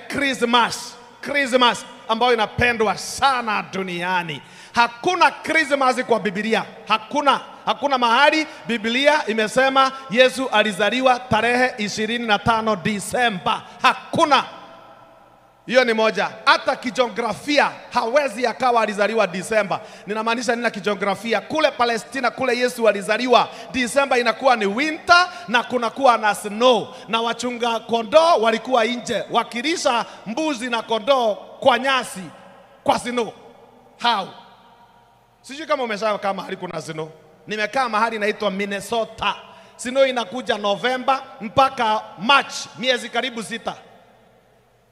Christmas ambayo inapendwa sana duniani. Hakuna Christmas kwa Biblia. Hakuna mahali Biblia imesema Yesu alizaliwa tarehe 25 Disemba. Hakuna. Hiyo ni moja. Hata kijiografia hawezi akawa alizaliwa Disemba. Ninamaanisha nina kijiografia. Kule Palestina, kule Yesu alizaliwa, Disemba inakuwa ni winter na kunakuwa na snow. Na wachunga kondoo walikuwa nje wakilisha mbuzi na kondoo kwa nyasi kwa snow. How? Sijui kama umeshakaa mahali kuna snow. Nimekaa mahali inaitwa Minnesota. Snow inakuja Novemba mpaka March, miezi karibu 6.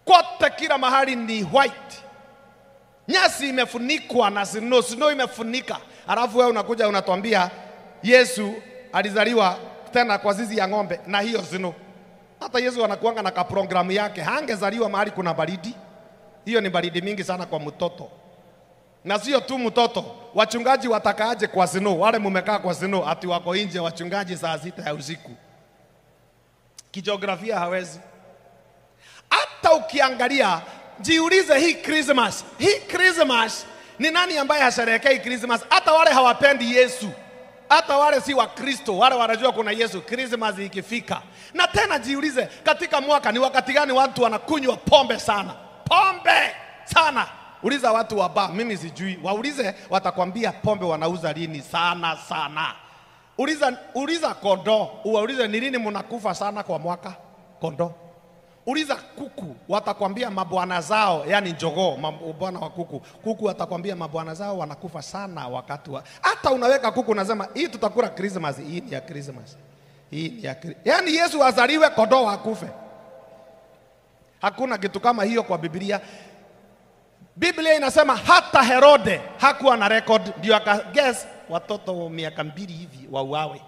Kote kila mahali ni white. Nyasi imefunikwa na snow imefunika. Alafu wewe unakuja unatuambia Yesu alizaliwa tena kwa zizi ya ng'ombe na hiyo snow. Hata Yesu anakuanga na kaprogramu yake. Hangezaliwa mahali kuna baridi. Hiyo ni baridi mingi sana kwa mtoto. Na sio tu mtoto, wachungaji watakaaje kwa snow? Wale mumekaa kwa snow ati wako nje wachungaji saa 6 ya usiku. Kijiografia hawezi. Hata ukiangalia, jiulize hii Christmas ni nani ambaye hasherehekei Christmas? Hata wale hawapendi Yesu, hata wale si wa Kristo, wale wanajua kuna Yesu, Christmas ikifika. Na tena jiulize, katika mwaka ni wakati gani watu wanakunywa pombe sana? Pombe sana. Uliza watu wa bar, mimi sijui. Waulize, watakwambia pombe wanauza lini sana. Uliza kondoo, ulize ni lini mnakufa sana kwa mwaka kondoo. Uliza kuku, watakwambia mabwana zao, yani jogoo, bwana wa kuku watakwambia mabwana zao wanakufa sana wakati wa. Hata unaweka kuku unasema hii tutakula Christmas, hii ni ya Christmas. Yani Yesu azaliwe kondoo akufe. Hakuna kitu kama hiyo kwa Biblia. Biblia inasema hata Herode hakuwa na record, ndio akaguess watoto miaka 2 hivi wauawe.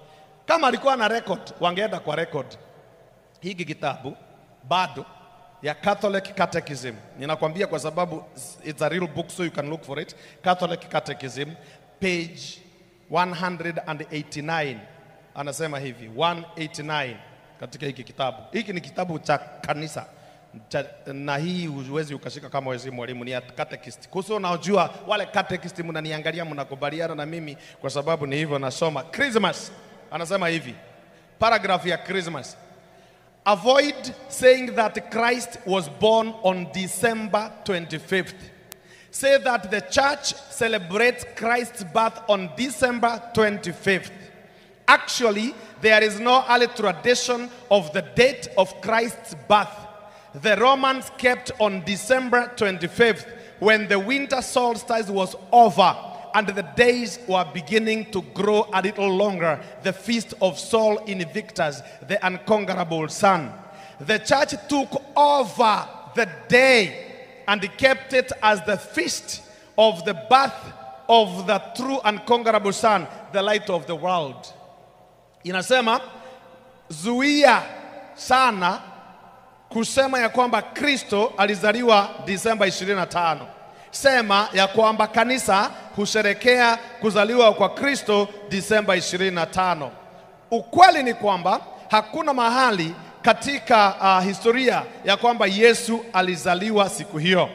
Kama alikuwa na record, wangeenda kwa record. Hiki kitabu bado ya Catholic Catechism, ninakwambia kwa sababu it's a real book, so you can look for it. Catholic Catechism page 189 anasema hivi, 189 katika hiki kitabu. Hiki ni kitabu cha kanisa na hii huwezi ukashika kama wewe mwalimu, ni catechist. Kuso unajua wale catechist mnaniangalia mnakubaliana na mimi kwa sababu ni hivyo nasoma. Christmas anasema hivi, paragraph ya Christmas: avoid saying that Christ was born on December 25th. Say that the church celebrates Christ's birth on December 25th. Actually, there is no early tradition of the date of Christ's birth. The Romans kept on December 25th when the winter solstice was over and the days were beginning to grow a little longer, the feast of Sol Invictus, the unconquerable sun. The church took over the day and kept it as the feast of the birth of the true unconquerable sun, the light of the world. Inasema, zuia sana kusema ya kwamba Kristo alizaliwa Disemba 25. Sema ya kwamba kanisa husherekea kuzaliwa kwa Kristo Disemba 25. Ukweli ni kwamba hakuna mahali katika historia ya kwamba Yesu alizaliwa siku hiyo.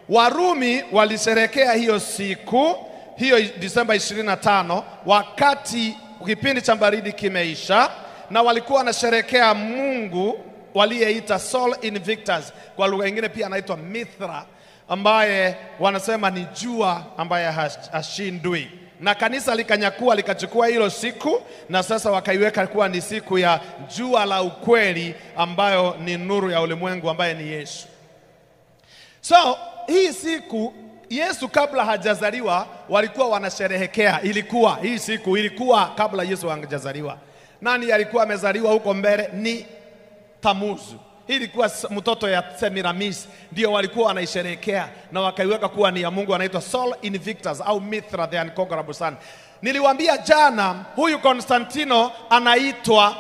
Warumi walisherehekea hiyo siku hiyo Disemba 25 wakati kipindi cha baridi kimeisha, na walikuwa wanasherehekea Mungu waliyeita Sol Invictus, kwa lugha nyingine pia anaitwa Mithra, ambaye wanasema ni jua ambaye hashindwi. Na kanisa likachukua hilo siku, na sasa wakaiweka kuwa ni siku ya jua la ukweli, ambayo ni nuru ya ulimwengu, ambaye ni Yesu. So hii siku Yesu kabla hajazaliwa walikuwa wanasherehekea. Hii siku ilikuwa kabla Yesu hajazaliwa. Nani alikuwa amezaliwa huko mbele? Ni Tamuzu. Hii ilikuwa mtoto ya Semiramis, ndio walikuwa wanaisherehekea, na wakaiweka kuwa ni ya Mungu, anaitwa Sol Invictus au Mithra, the unconquerable sun. Niliwaambia jana, huyu Konstantino anaitwa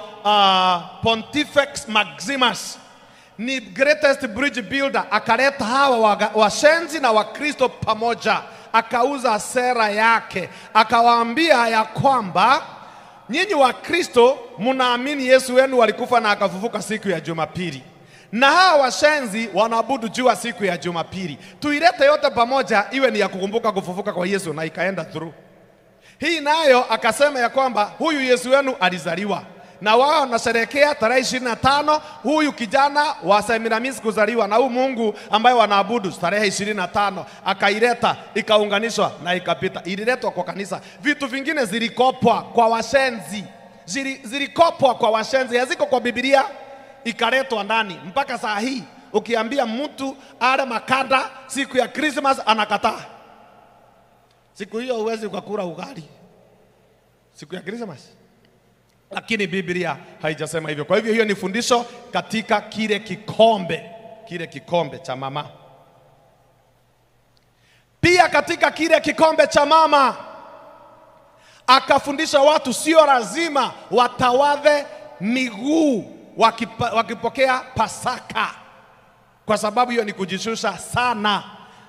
Pontifex Maximus, ni greatest bridge builder. Akaleta hawa washenzi na Wakristo pamoja, akauza sera yake, akawaambia ya kwamba nyinyi Wakristo mnaamini Yesu wenu walikufa na akafufuka siku ya Jumapili, na hawa washenzi wanaabudu jua siku ya Jumapili. Tuilete yote pamoja iwe ni ya kukumbuka kufufuka kwa Yesu, na ikaenda through. Hii nayo akasema ya kwamba huyu Yesu wenu alizaliwa, na wao wanasherehekea tarehe 25 huyu kijana wa Semiramis kuzaliwa, na huyu Mungu ambaye wanaabudu tarehe 25 akaileta, ikaunganishwa na ikapita. Ililetwa kwa kanisa. Vitu vingine zilikopwa kwa washenzi, zilikopwa kwa washenzi, haziko kwa Biblia, ikaletwa ndani. Mpaka saa hii ukiambia mtu ale makanda siku ya Christmas anakataa. Siku hiyo huwezi ukakula ugali siku ya Christmas, lakini Biblia haijasema hivyo. Kwa hivyo hiyo ni fundisho katika kile kikombe cha mama. Pia katika kile kikombe cha mama akafundisha watu sio lazima watawadhe miguu wakipokea Pasaka, kwa sababu hiyo ni kujishusha sana.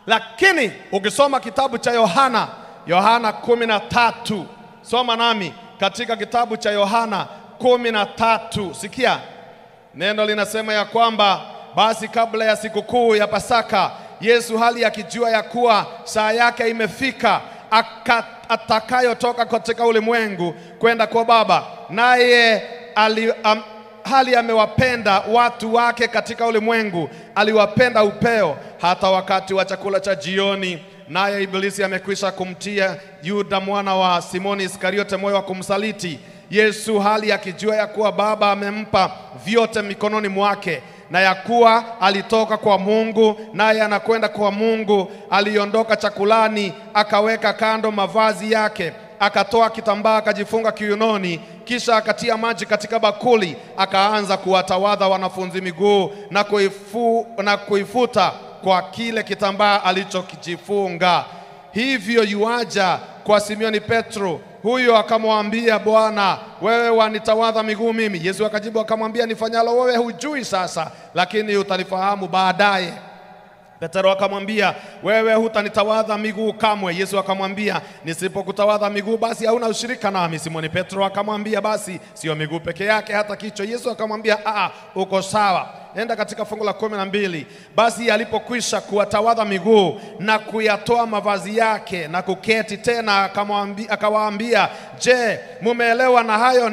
Lakini ukisoma kitabu cha Yohana 13, soma nami katika kitabu cha Yohana 13. Sikia, neno linasema ya kwamba basi kabla ya sikukuu ya Pasaka, Yesu hali akijua ya kuwa saa yake imefika atakayotoka katika ulimwengu kwenda kwa Baba, naye hali amewapenda watu wake katika ulimwengu, aliwapenda upeo hata wakati wa chakula cha jioni. Naye Ibilisi amekwisha kumtia Yuda mwana wa Simoni Iskariote moyo wa kumsaliti. Yesu hali akijua ya kuwa Baba amempa vyote mikononi mwake, na ya kuwa alitoka kwa Mungu naye anakwenda kwa Mungu, aliondoka chakulani, akaweka kando mavazi yake, akatoa kitambaa akajifunga kiunoni, kisha akatia maji katika bakuli, akaanza kuwatawadha wanafunzi miguu na kuifuta kwa kile kitambaa alichokijifunga. Hivyo yuaja kwa Simioni Petro, huyo akamwambia, Bwana, wewe wanitawadha miguu mimi? Yesu akajibu akamwambia, nifanyalo wewe hujui sasa, lakini utalifahamu baadaye. Petro akamwambia, wewe hutanitawadha miguu kamwe. Yesu akamwambia, nisipokutawadha miguu basi hauna ushirika nami. Simoni Petro akamwambia, basi sio miguu peke yake, hata kichwa. Yesu akamwambia, uko sawa. Enda katika fungu la 12. Basi alipokwisha kuwatawadha miguu na kuyatoa mavazi yake na kuketi tena, akawaambia, je, mumeelewa na hayo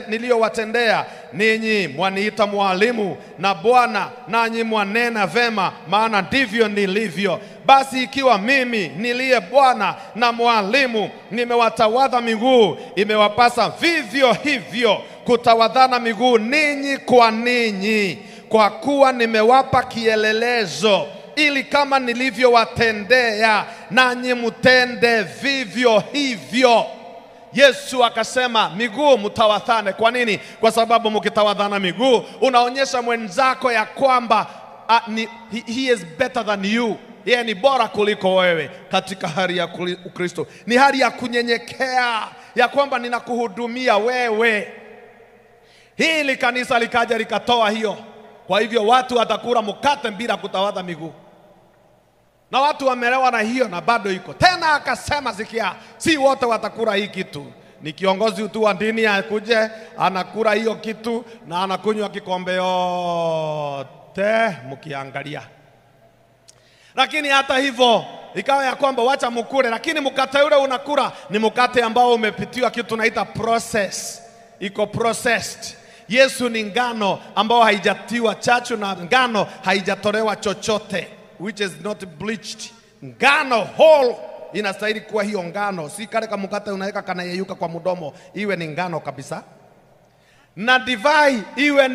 niliyowatendea ninyi? Mwaniita mwalimu na Bwana, nanyi mwanena vema, maana ndivyo nilivyo. Basi ikiwa mimi niliye Bwana na mwalimu nimewatawadha miguu, imewapasa vivyo hivyo kutawadhana miguu ninyi kwa ninyi, kwa kuwa nimewapa kielelezo, ili kama nilivyowatendea nanyi mtende vivyo hivyo. Yesu akasema miguu mtawadhane. Kwa nini? Kwa sababu mkitawadhana miguu unaonyesha mwenzako ya kwamba he is better than you. Yeye ni bora kuliko wewe katika hali ya Ukristo. Ni hali ya kunyenyekea ya kwamba ninakuhudumia wewe. Hili kanisa likaja likatoa hiyo. Kwa hivyo watu watakula mkate bila kutawadha miguu. Na watu wamelewa na hiyo, na bado iko. Tena akasema, sikia, si wote watakula hii kitu. Ni kiongozi tu wa dini akuje anakula hiyo kitu na anakunywa kikombe yote mkiangalia. Lakini hata hivyo ikawa ya kwamba wacha mkule, lakini mkate ule unakula ni mkate ambao umepitiwa kitu tunaita process. Iko processed. Yesu ni ngano ambao haijatiwa chachu na ngano haijatolewa chochote, which is not bleached. Ngano whole inastahili kuwa hiyo ngano, si kale kama mkate unaweka kana yeyuka kwa mdomo, iwe ni ngano kabisa. Na divai iwe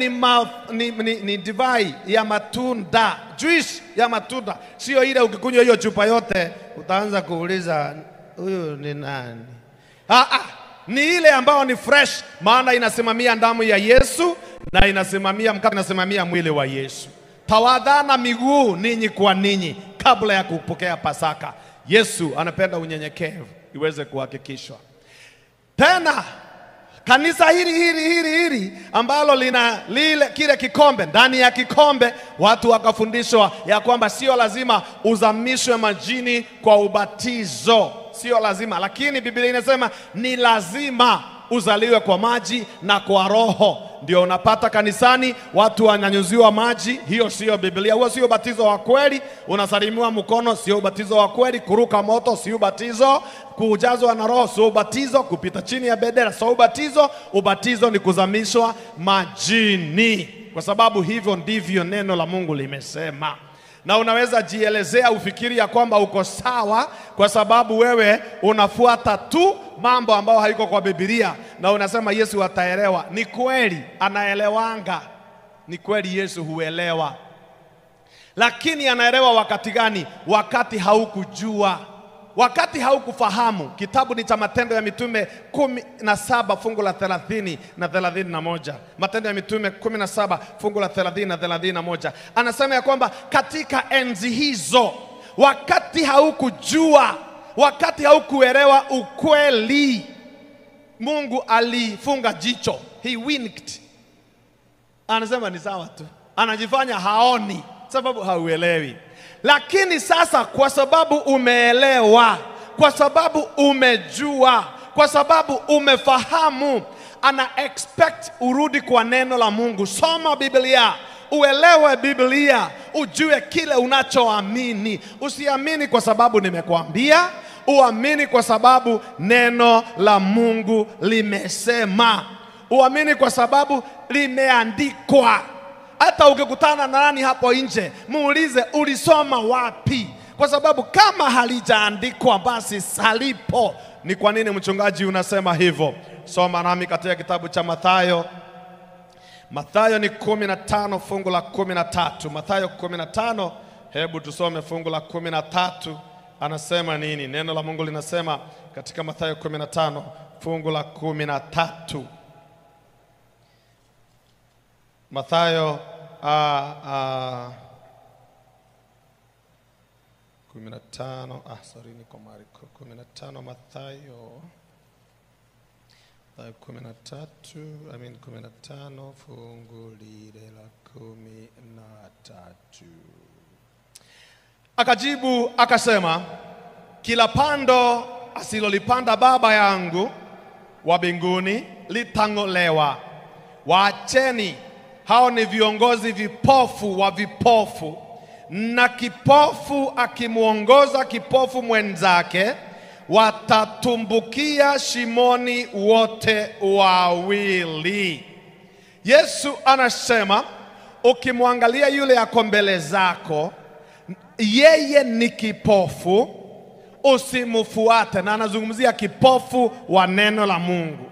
ni divai ya matunda, juice ya matunda, sio ile ukikunywa hiyo chupa yote utaanza kuuliza huyu ni nani. Ni ile ambayo ni fresh, maana inasimamia damu ya Yesu na inasimamia mkate, inasimamia mwili wa Yesu. Tawadhana miguu ninyi kwa ninyi kabla ya kupokea Pasaka. Yesu anapenda unyenyekevu iweze kuhakikishwa. Tena kanisa hili ambalo lina kile kikombe, ndani ya kikombe watu wakafundishwa ya kwamba sio lazima uzamishwe majini kwa ubatizo, sio lazima, lakini Biblia inasema ni lazima uzaliwe kwa maji na kwa Roho. Ndio unapata kanisani watu wananyuziwa maji. Hiyo sio Biblia, huo sio ubatizo wa kweli. Unasalimiwa mkono, sio ubatizo wa kweli. Kuruka moto sio ubatizo. Kujazwa na Roho sio ubatizo. Kupita chini ya bendera sio ubatizo. Ubatizo ni kuzamishwa majini, kwa sababu hivyo ndivyo neno la Mungu limesema. Na unaweza jielezea ufikiri ya kwamba uko sawa kwa sababu wewe unafuata tu mambo ambayo haiko kwa Biblia na unasema Yesu ataelewa. Ni kweli anaelewanga, ni kweli Yesu huelewa, lakini anaelewa wakati gani? Wakati haukujua, wakati haukufahamu. Kitabu ni cha Matendo ya Mitume 17 fungu la 30 na 31. Matendo ya Mitume 17 fungu la 30 na 31. Anasema ya kwamba katika enzi hizo, wakati haukujua, wakati haukuelewa ukweli, Mungu alifunga jicho. He winked. Anasema ni sawa tu, anajifanya haoni sababu hauelewi. Lakini sasa kwa sababu umeelewa, kwa sababu umejua, kwa sababu umefahamu, ana expect urudi kwa neno la Mungu. Soma Biblia, uelewe Biblia, ujue kile unachoamini. Usiamini kwa sababu nimekuambia, uamini kwa sababu neno la Mungu limesema. Uamini kwa sababu limeandikwa. Hata ukikutana na nani hapo nje, muulize ulisoma wapi, kwa sababu kama halijaandikwa basi halipo. Ni kwa nini mchungaji unasema hivyo? Soma nami katika kitabu cha Mathayo. Mathayo ni 15 fungu la 13. Mathayo 15, hebu tusome fungu la 13. Anasema nini? Neno la Mungu linasema katika Mathayo 15 fungu la 13. Mathayo 15, niko Marko 15, Mathayo 15 fungu lile la 13. Akajibu akasema, kila pando asilolipanda Baba yangu wa mbinguni litang'olewa. Waacheni, hao ni viongozi vipofu wa vipofu, na kipofu akimuongoza kipofu mwenzake watatumbukia shimoni wote wawili. Yesu anasema ukimwangalia yule ako mbele zako, yeye ni kipofu, usimfuate. Na anazungumzia kipofu wa neno la Mungu,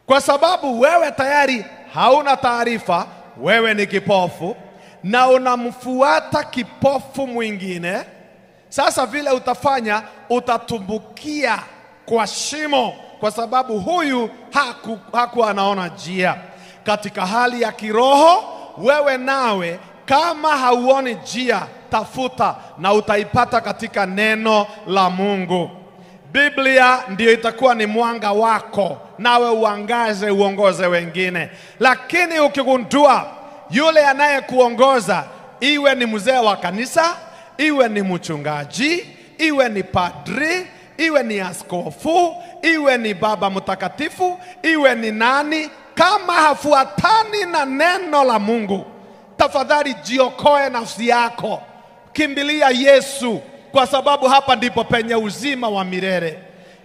kwa sababu wewe tayari hauna taarifa, wewe ni kipofu na unamfuata kipofu mwingine. Sasa vile utafanya, utatumbukia kwa shimo, kwa sababu huyu hakuwa anaona njia. Katika hali ya kiroho, wewe nawe kama hauoni njia, tafuta na utaipata katika neno la Mungu. Biblia ndio itakuwa ni mwanga wako, nawe uangaze, uongoze wengine. Lakini ukigundua yule anayekuongoza, iwe ni mzee wa kanisa, iwe ni mchungaji, iwe ni padri, iwe ni askofu, iwe ni baba mtakatifu, iwe ni nani, kama hafuatani na neno la Mungu, tafadhali jiokoe nafsi yako. Kimbilia Yesu, kwa sababu hapa ndipo penye uzima wa milele.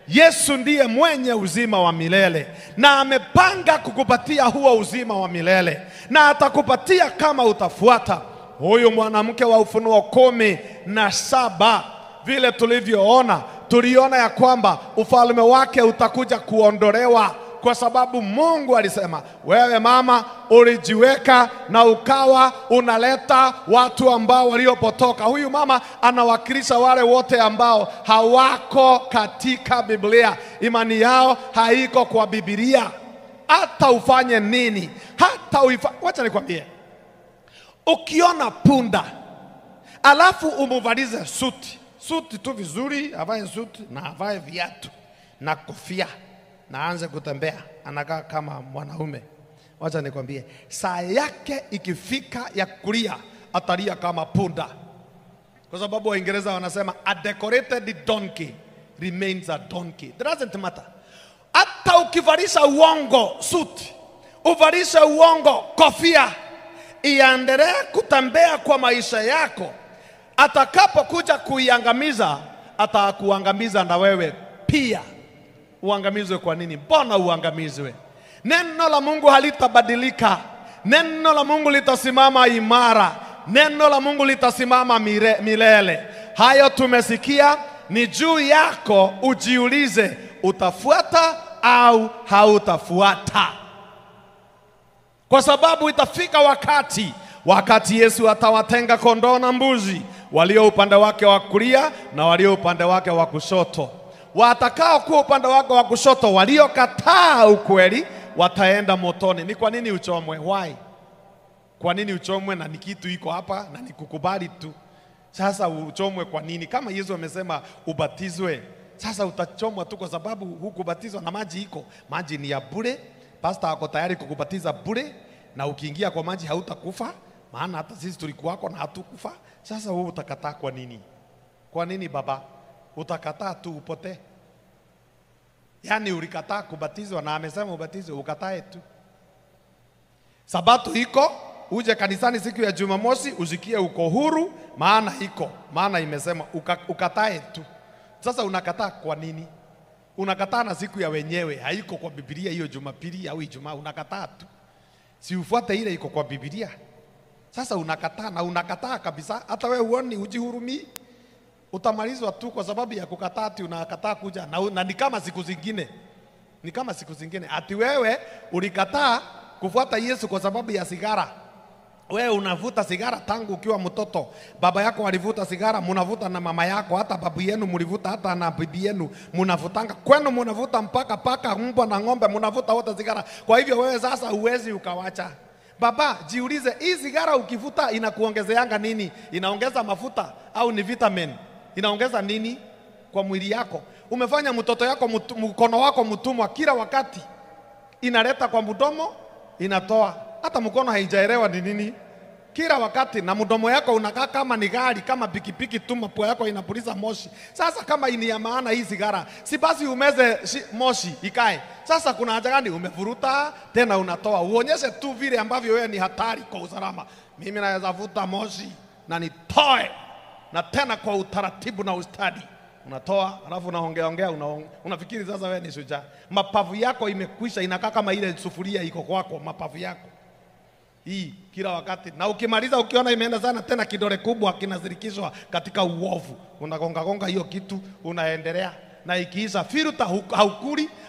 Yesu ndiye mwenye uzima wa milele, na amepanga kukupatia huo uzima wa milele, na atakupatia kama utafuata. Huyu mwanamke wa Ufunuo 17, vile tulivyoona, tuliona ya kwamba ufalme wake utakuja kuondolewa, kwa sababu Mungu alisema, wewe mama ulijiweka na ukawa unaleta watu ambao waliopotoka. Huyu mama anawakilisha wale wote ambao hawako katika Biblia, imani yao haiko kwa Biblia. Hata ufanye nini, wacha nikwambie, ukiona punda alafu umuvalize suti tu vizuri, avae suti na avae viatu na kofia na aanze kutembea, anakaa kama mwanaume, wacha nikwambie, saa yake ikifika ya kulia atalia kama punda, kwa sababu Waingereza wanasema a decorated donkey remains a donkey. It doesn't matter. Hata ukivalisha uongo suti, uvalisha uongo kofia, iendelee kutembea kwa maisha yako, atakapokuja kuiangamiza, atakuangamiza na wewe pia. Uangamizwe kwa nini? Mbona uangamizwe? Neno la Mungu halitabadilika. Neno la Mungu litasimama imara. Neno la Mungu litasimama milele. Hayo tumesikia, ni juu yako ujiulize, utafuata au hautafuata. Kwa sababu itafika wakati Yesu atawatenga kondoo na mbuzi, walio upande wake wa kulia na walio upande wake wa kushoto. Watakao kuwa upande wake wa kushoto, waliokataa ukweli, wataenda motoni. Ni kwa nini uchomwe? Why? Kwa nini uchomwe na ni kitu iko hapa na nikukubali tu? Sasa uchomwe kwa nini? Kama Yesu amesema ubatizwe, sasa utachomwa tu kwa sababu hukubatizwa na maji iko. Maji ni ya bure. Pastor ako tayari kukubatiza bure, na ukiingia kwa maji hautakufa, maana hata sisi tulikuwako na hatukufa. Sasa wewe utakataa kwa nini? Kwa nini baba? Utakataa tu upotee? Yani ulikataa kubatizwa na amesema ubatizwe, ukatae tu. Sabato iko, uje kanisani siku ya Jumamosi usikie uko huru, maana imesema ukatae tu. Sasa unakataa kwa nini? Unakataa na siku ya wenyewe haiko kwa Biblia, hiyo Jumapili au Ijumaa, unakataa tu. Si ufuate ile iko kwa Biblia. Sasa unakataa, na unakataa kabisa. Hata wewe uone ujihurumii, utamalizwa tu kwa sababu ya kukataa. Ati unakataa kuja na ni kama siku zingine. Ni kama siku zingine. Ati wewe ulikataa kufuata Yesu kwa sababu ya sigara. Wewe unavuta sigara tangu ukiwa mtoto. Baba yako walivuta sigara, munavuta na mama yako, hata babu yenu mulivuta, hata na bibi yenu munavutanga. Kwenu munavuta mpaka paka, mbwa na ng'ombe munavuta wote sigara. Kwa hivyo wewe sasa huwezi ukawacha. Baba, jiulize, hii sigara ukivuta inakuongezeanga nini? Inaongeza mafuta au ni vitamin? Inaongeza nini kwa mwili yako? Umefanya mtoto yako mkono wako mtumwa kila wakati. Inaleta kwa mdomo, inatoa. Hata mkono haijaelewa ni nini. Kila wakati na mdomo yako unakaa kama ni gari, kama pikipiki tu, mapua yako inapuliza moshi. Sasa kama ini ya maana hii sigara, si basi umeze moshi ikae. Sasa kuna haja gani umevuruta tena unatoa? Uonyeshe tu vile ambavyo wewe ni hatari kwa usalama. Mimi naweza vuta moshi na nitoe, na tena kwa utaratibu na ustadi. Unatoa, alafu unaongea, unafikiri sasa wewe ni shujaa. Mapavu yako imekwisha, inakaa kama ile sufuria iko kwako, mapavu yako. Hii kila wakati, na ukimaliza ukiona imeenda sana, tena kidole kubwa kinazirikishwa katika uovu, unagonga hiyo kitu, unaendelea. Na ikiisha filter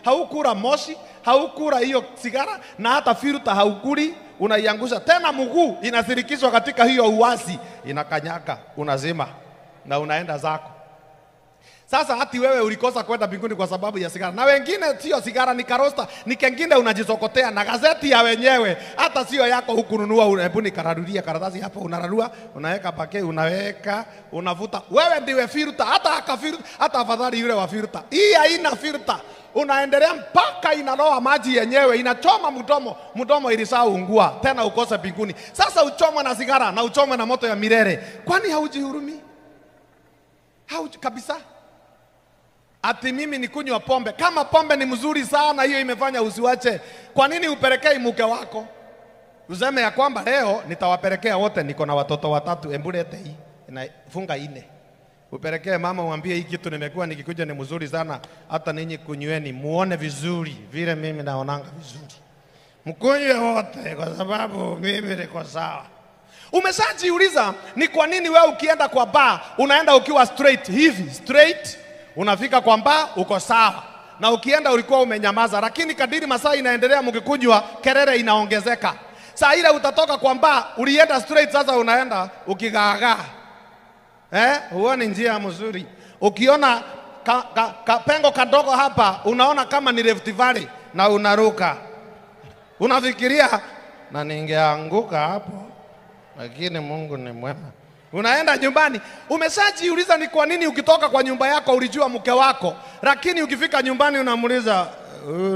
haukura moshi, haukura hiyo sigara, na hata filter haukuri, unaiangusha. Tena mguu inazirikishwa katika hiyo uasi, inakanyaga, unazima na unaenda zako. Sasa hati wewe ulikosa kwenda mbinguni kwa sababu ya sigara. Na wengine sio sigara, ni karosta, ni kengine unajisokotea na gazeti ya wenyewe. Hata sio yako hukununua, hebu nikararudia karatasi hapo, unararua, unaweka pake, unaweka, unavuta. Wewe ndiwe filter, hata afadhali yule wa filter. Hii haina filter. Unaendelea mpaka inaloa maji yenyewe, inachoma mdomo ilishaungua, tena ukose mbinguni. Sasa uchomwe na sigara na uchomwe na moto ya milele. Kwani haujihurumi? Kabisa. ati mimi nikunywa pombe. Kama pombe ni mzuri sana, hiyo imefanya usiwache, kwa nini upelekei mke wako? Useme ya kwamba leo nitawapelekea wote, niko na watoto 3, embulete hii inafunga 4. Upelekee mama, uambie hii kitu nimekuwa nikikuja ni mzuri sana, hata ninyi kunyweni muone vizuri vile mimi naonanga vizuri. Mkunywe wote kwa sababu mimi niko sawa. Umeshajiuliza ni kwa nini wewe ukienda kwa bar unaenda ukiwa straight hivi, straight, unafika kwa bar uko sawa, na ukienda ulikuwa umenyamaza, lakini kadiri masaa inaendelea mkikunywa kelele inaongezeka. Saa ile utatoka kwa bar ulienda straight, sasa unaenda ukigaagaa. Huo ni njia mzuri. Ukiona pengo kadogo hapa unaona kama ni Rift Valley na unaruka. Unafikiria na ningeanguka hapo, lakini Mungu ni mwema. Unaenda nyumbani. Umeshajiuliza ni kwa nini ukitoka kwa nyumba yako ulijua mke wako, lakini ukifika nyumbani unamuuliza,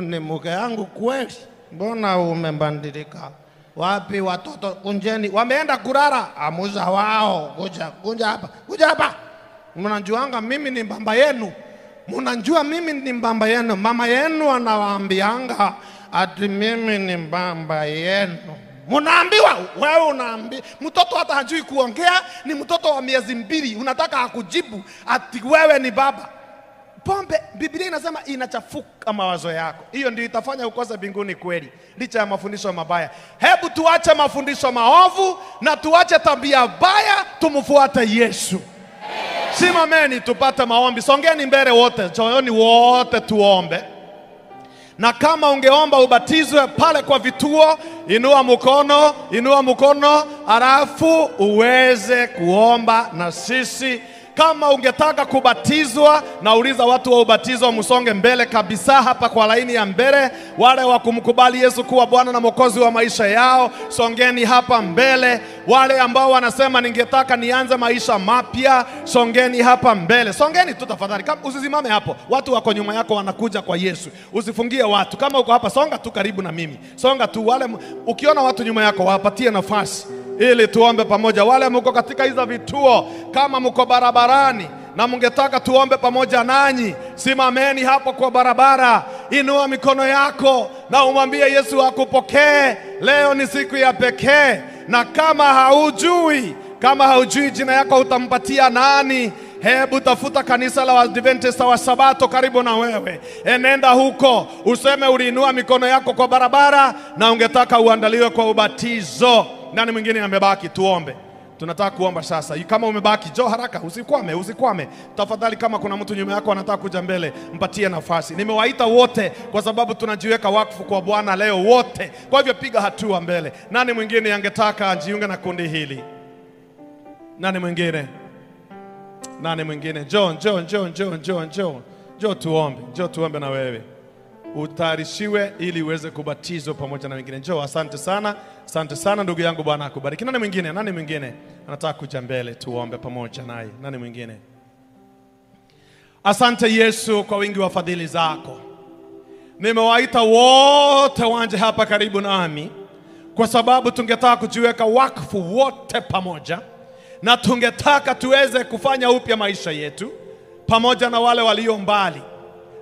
ni mke yangu kweli? Mbona umebadilika? Wapi watoto? Kunjeni, wameenda kulala. Amuza wao, kuja hapa, kuja hapa. Mnajuanga mimi ni baba yenu. Mnajua mimi ni baba yenu. Mama yenu anawaambianga ati mimi ni baba yenu. Mnaambiwa, wewe unaambi. Mtoto hata hajui kuongea, ni mtoto wa miezi 2, unataka akujibu ati wewe ni baba. Pombe, Biblia inasema inachafuka mawazo yako. Hiyo ndio itafanya ukose mbinguni kweli, licha ya mafundisho mabaya. Hebu tuache mafundisho maovu na tuache tabia baya, tumfuate Yesu. Simameni tupate maombi. Songeni mbele wote, jooni wote tuombe. Na kama ungeomba ubatizwe pale kwa vituo, inua mkono, alafu uweze kuomba na sisi. Kama ungetaka kubatizwa, nauliza watu wa ubatizo msonge mbele kabisa hapa kwa laini ya mbele. Wale wa kumkubali Yesu kuwa Bwana na Mwokozi wa maisha yao, songeni hapa mbele. Wale ambao wanasema ningetaka nianze maisha mapya, songeni hapa mbele. Songeni tu tafadhali. Kama usisimame hapo. Watu wako nyuma yako wanakuja kwa Yesu. Usifungie watu. Kama uko hapa, songa tu karibu na mimi. Songa tu. Wale ukiona watu nyuma yako, wapatie nafasi ili tuombe pamoja. Wale mko katika hizo vituo, kama mko barabarani na mungetaka tuombe pamoja nanyi, simameni hapo kwa barabara, inua mikono yako na umwambie Yesu akupokee. Leo ni siku ya pekee, na kama haujui jina yako utampatia nani, hebu tafuta kanisa la Waadventista wa Sabato karibu na wewe. Enenda huko, useme uliinua mikono yako kwa barabara na ungetaka uandaliwe kwa ubatizo. Nani mwingine amebaki? Tuombe. Tunataka kuomba sasa. Kama umebaki, njoo haraka, usikwame. Tafadhali, kama kuna mtu nyuma yako anataka kuja mbele, mpatie nafasi. Nimewaita wote kwa sababu tunajiweka wakfu kwa Bwana leo wote. Kwa hivyo piga hatua mbele. Nani mwingine angetaka ajiunge na kundi hili? Nani mwingine? Njoo tuombe na wewe. Utayarishiwe ili uweze kubatizwa pamoja na wengine. Njoo. Asante sana ndugu yangu, Bwana akubariki. Nani mwingine anataka kuja mbele tuombe pamoja naye? Nani mwingine? Asante Yesu kwa wingi wa fadhili zako. Nimewaita wote wanje hapa karibu nami kwa sababu tungetaka kujiweka wakfu wote pamoja, na tungetaka tuweze kufanya upya maisha yetu pamoja na wale walio mbali.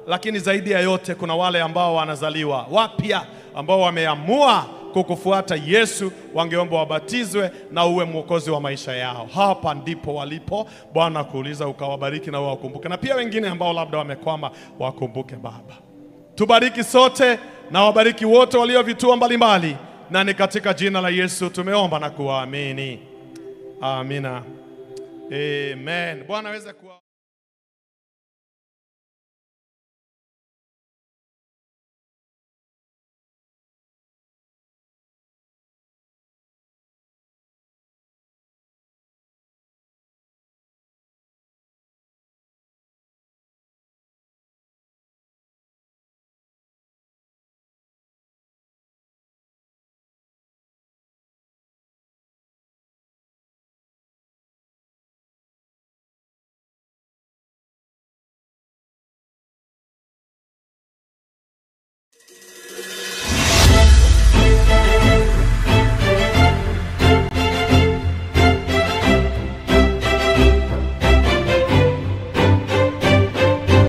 Lakini zaidi ya yote kuna wale ambao wanazaliwa wapya, ambao wameamua kukufuata Yesu, wangeomba wabatizwe na uwe mwokozi wa maisha yao. Hapa ndipo walipo. Bwana kuuliza ukawabariki na wakumbuke, na pia wengine ambao labda wamekwama wakumbuke. Baba, tubariki sote na wabariki wote walio vituo mbalimbali, na ni katika jina la Yesu tumeomba na kuamini. Amina. Amen. Bwana aweze kuwa